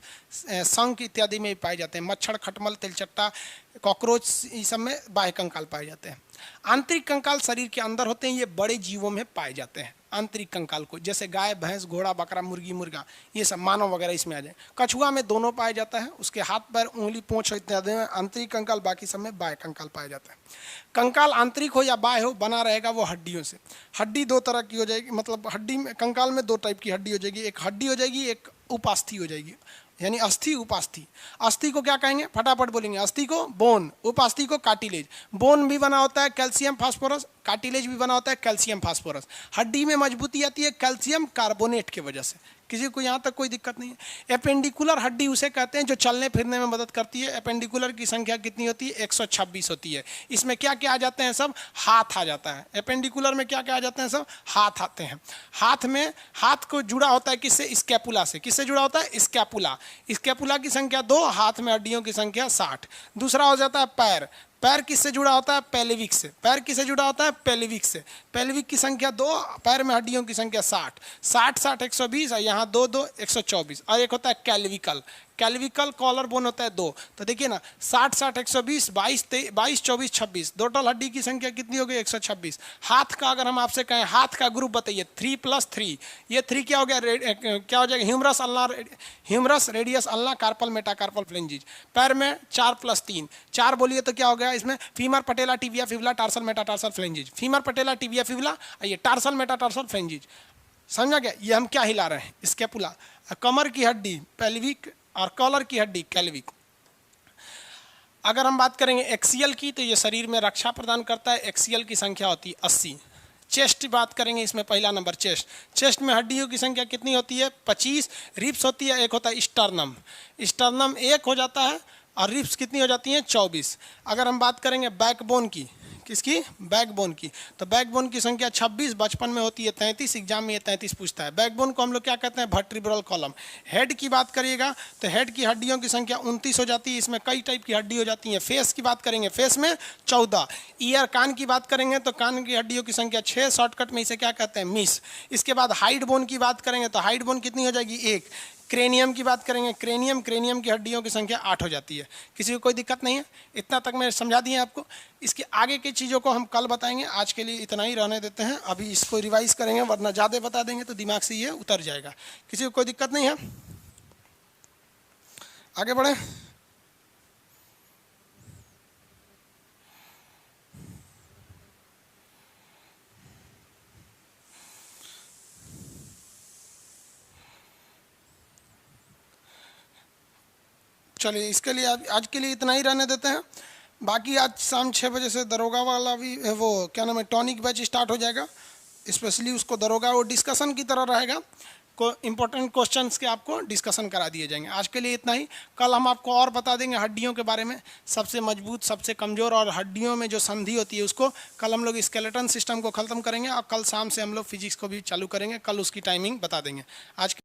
शंख इत्यादि में पाए जाते हैं। मच्छर, खटमल, तिलचट्टा, कॉकरोच, इस सब में बाह्य कंकाल पाए जाते हैं। आंतरिक कंकाल शरीर के अंदर होते हैं, ये बड़े जीवों में पाए जाते हैं। आंतरिक कंकाल को, जैसे गाय, भैंस, घोड़ा, बकरा, मुर्गी, मुर्गा, ये सब मानव वगैरह इसमें आ जाए। कछुआ में दोनों पाया जाता है, उसके हाथ पैर, उंगली, पूंछ इत्यादि में आंतरिक कंकाल, बाकी सब में बाह्य कंकाल पाया जाता है। कंकाल आंतरिक हो या बाह्य हो, बना रहेगा वो हड्डियों से। हड्डी 2 तरह की हो जाएगी, मतलब हड्डी में, कंकाल में 2 टाइप की हड्डी हो जाएगी। एक हड्डी हो जाएगी, एक उपास्थि हो जाएगी, यानी अस्थि, उपास्थि। अस्थि को क्या कहेंगे? फटाफट बोलेंगे। अस्थि को बोन, उपास्थि को कार्टिलेज। बोन भी बना होता है कैल्शियम फास्फोरस, कार्टिलेज भी बना होता है कैल्शियम फास्फोरस। हड्डी में मजबूती आती है कैल्शियम कार्बोनेट की वजह से। किसी को यहाँ तक कोई दिक्कत नहीं है। एपेंडिकुलर हड्डी उसे कहते हैं जो चलने फिरने में मदद करती है। एपेंडिकुलर की संख्या कितनी होती है? 126 होती है। इसमें क्या क्या आ जाते हैं? सब हाथ आ जाता है। एपेंडिकुलर में क्या क्या आ जाते हैं? सब हाथ आते हैं। हाथ में, हाथ को जुड़ा होता है किससे? स्कैपुला से। किससे जुड़ा होता है? स्कैपुला। स्कैपुला की संख्या 2, हाथ में हड्डियों की संख्या 60। दूसरा हो जाता है पैर। पैर किससे जुड़ा होता है? पेल्विक से। पैर किससे जुड़ा होता है? पेल्विक से। पेल्विक की संख्या 2, पैर में हड्डियों की संख्या 60। 60 60 120, और यहाँ 2 2 124। और एक होता है कैल्विकल। कैल्विकल कॉलर बोन होता है 2। तो देखिए ना, 60 60 120, 22 22 24 26, टोटल हड्डी की संख्या कितनी हो गई? 126। हाथ का अगर हम आपसे कहें, हाथ का ग्रुप बताइए। 3 + 3, ये 3 क्या हो गया? क्या हो जाएगा? Humerus, ulna, humerus, radius, ulna, carpal, metacarpal, phalanges. पैर में 4 + 3, 4 बोलिए तो क्या हो गया इसमें? Femur, patella, tibia, fibula, tarsal, metatarsal, phalanges. Femur, patella, tibia, fibula, ये टार्सल, मेटाटार्सल, फ्लेंजिज। समझा गया? ये हम क्या हिला रहे हैं? स्कैपुला, कमर की हड्डी पेल्विक और कॉलर की हड्डी कैल्विक। अगर हम बात करेंगे एक्सियल की, तो ये शरीर में रक्षा प्रदान करता है, एक्सियल की संख्या होती है 80। चेस्ट बात करेंगे, इसमें पहला नंबर चेस्ट। चेस्ट में हड्डियों की संख्या कितनी होती है? 25। रिब्स होती है, एक होता है स्टर्नम, स्टर्नम एक हो जाता है और रिब्स कितनी हो जाती हैं? 24। अगर हम बात करेंगे बैकबोन की, किसकी? बैकबोन की, तो बैकबोन की संख्या 26, बचपन में होती है 33, एग्जाम में ये 33 पूछता है। बैकबोन को हम लोग क्या कहते हैं? Vertebral column. हेड की बात करिएगा तो हेड की हड्डियों की संख्या 29 हो जाती है, इसमें कई टाइप की हड्डी हो जाती है। फेस की बात करेंगे, फेस में 14। ईयर, कान की बात करेंगे तो कान की हड्डियों की संख्या 6, शॉर्टकट में इसे क्या कहते हैं? मिस। इसके बाद हाइड बोन की बात करेंगे तो हाइड बोन कितनी हो जाएगी? 1। क्रेनियम की बात करेंगे, क्रेनियम की हड्डियों की संख्या 8 हो जाती है। किसी को कोई दिक्कत नहीं है? इतना तक मैं समझा दिए आपको। इसके आगे की चीज़ों को हम कल बताएंगे, आज के लिए इतना ही रहने देते हैं। अभी इसको रिवाइज करेंगे, वरना ज़्यादा बता देंगे तो दिमाग से ये उतर जाएगा। किसी को कोई दिक्कत नहीं है? आगे बढ़े। चलिए, इसके लिए आज के लिए इतना ही रहने देते हैं। बाकी आज शाम 6 बजे से दरोगा वाला भी, वो क्या नाम है, टॉनिक बैच स्टार्ट हो जाएगा। स्पेशली उसको दरोगा, वो डिस्कशन की तरह रहेगा, को इम्पोर्टेंट क्वेश्चंस के आपको डिस्कशन करा दिए जाएंगे। आज के लिए इतना ही। कल हम आपको और बता देंगे हड्डियों के बारे में, सबसे मजबूत, सबसे कमज़ोर, और हड्डियों में जो संधि होती है उसको। कल हम लोग स्केलेटन सिस्टम को ख़त्म करेंगे और कल शाम से हम लोग फिजिक्स को भी चालू करेंगे। कल उसकी टाइमिंग बता देंगे। आज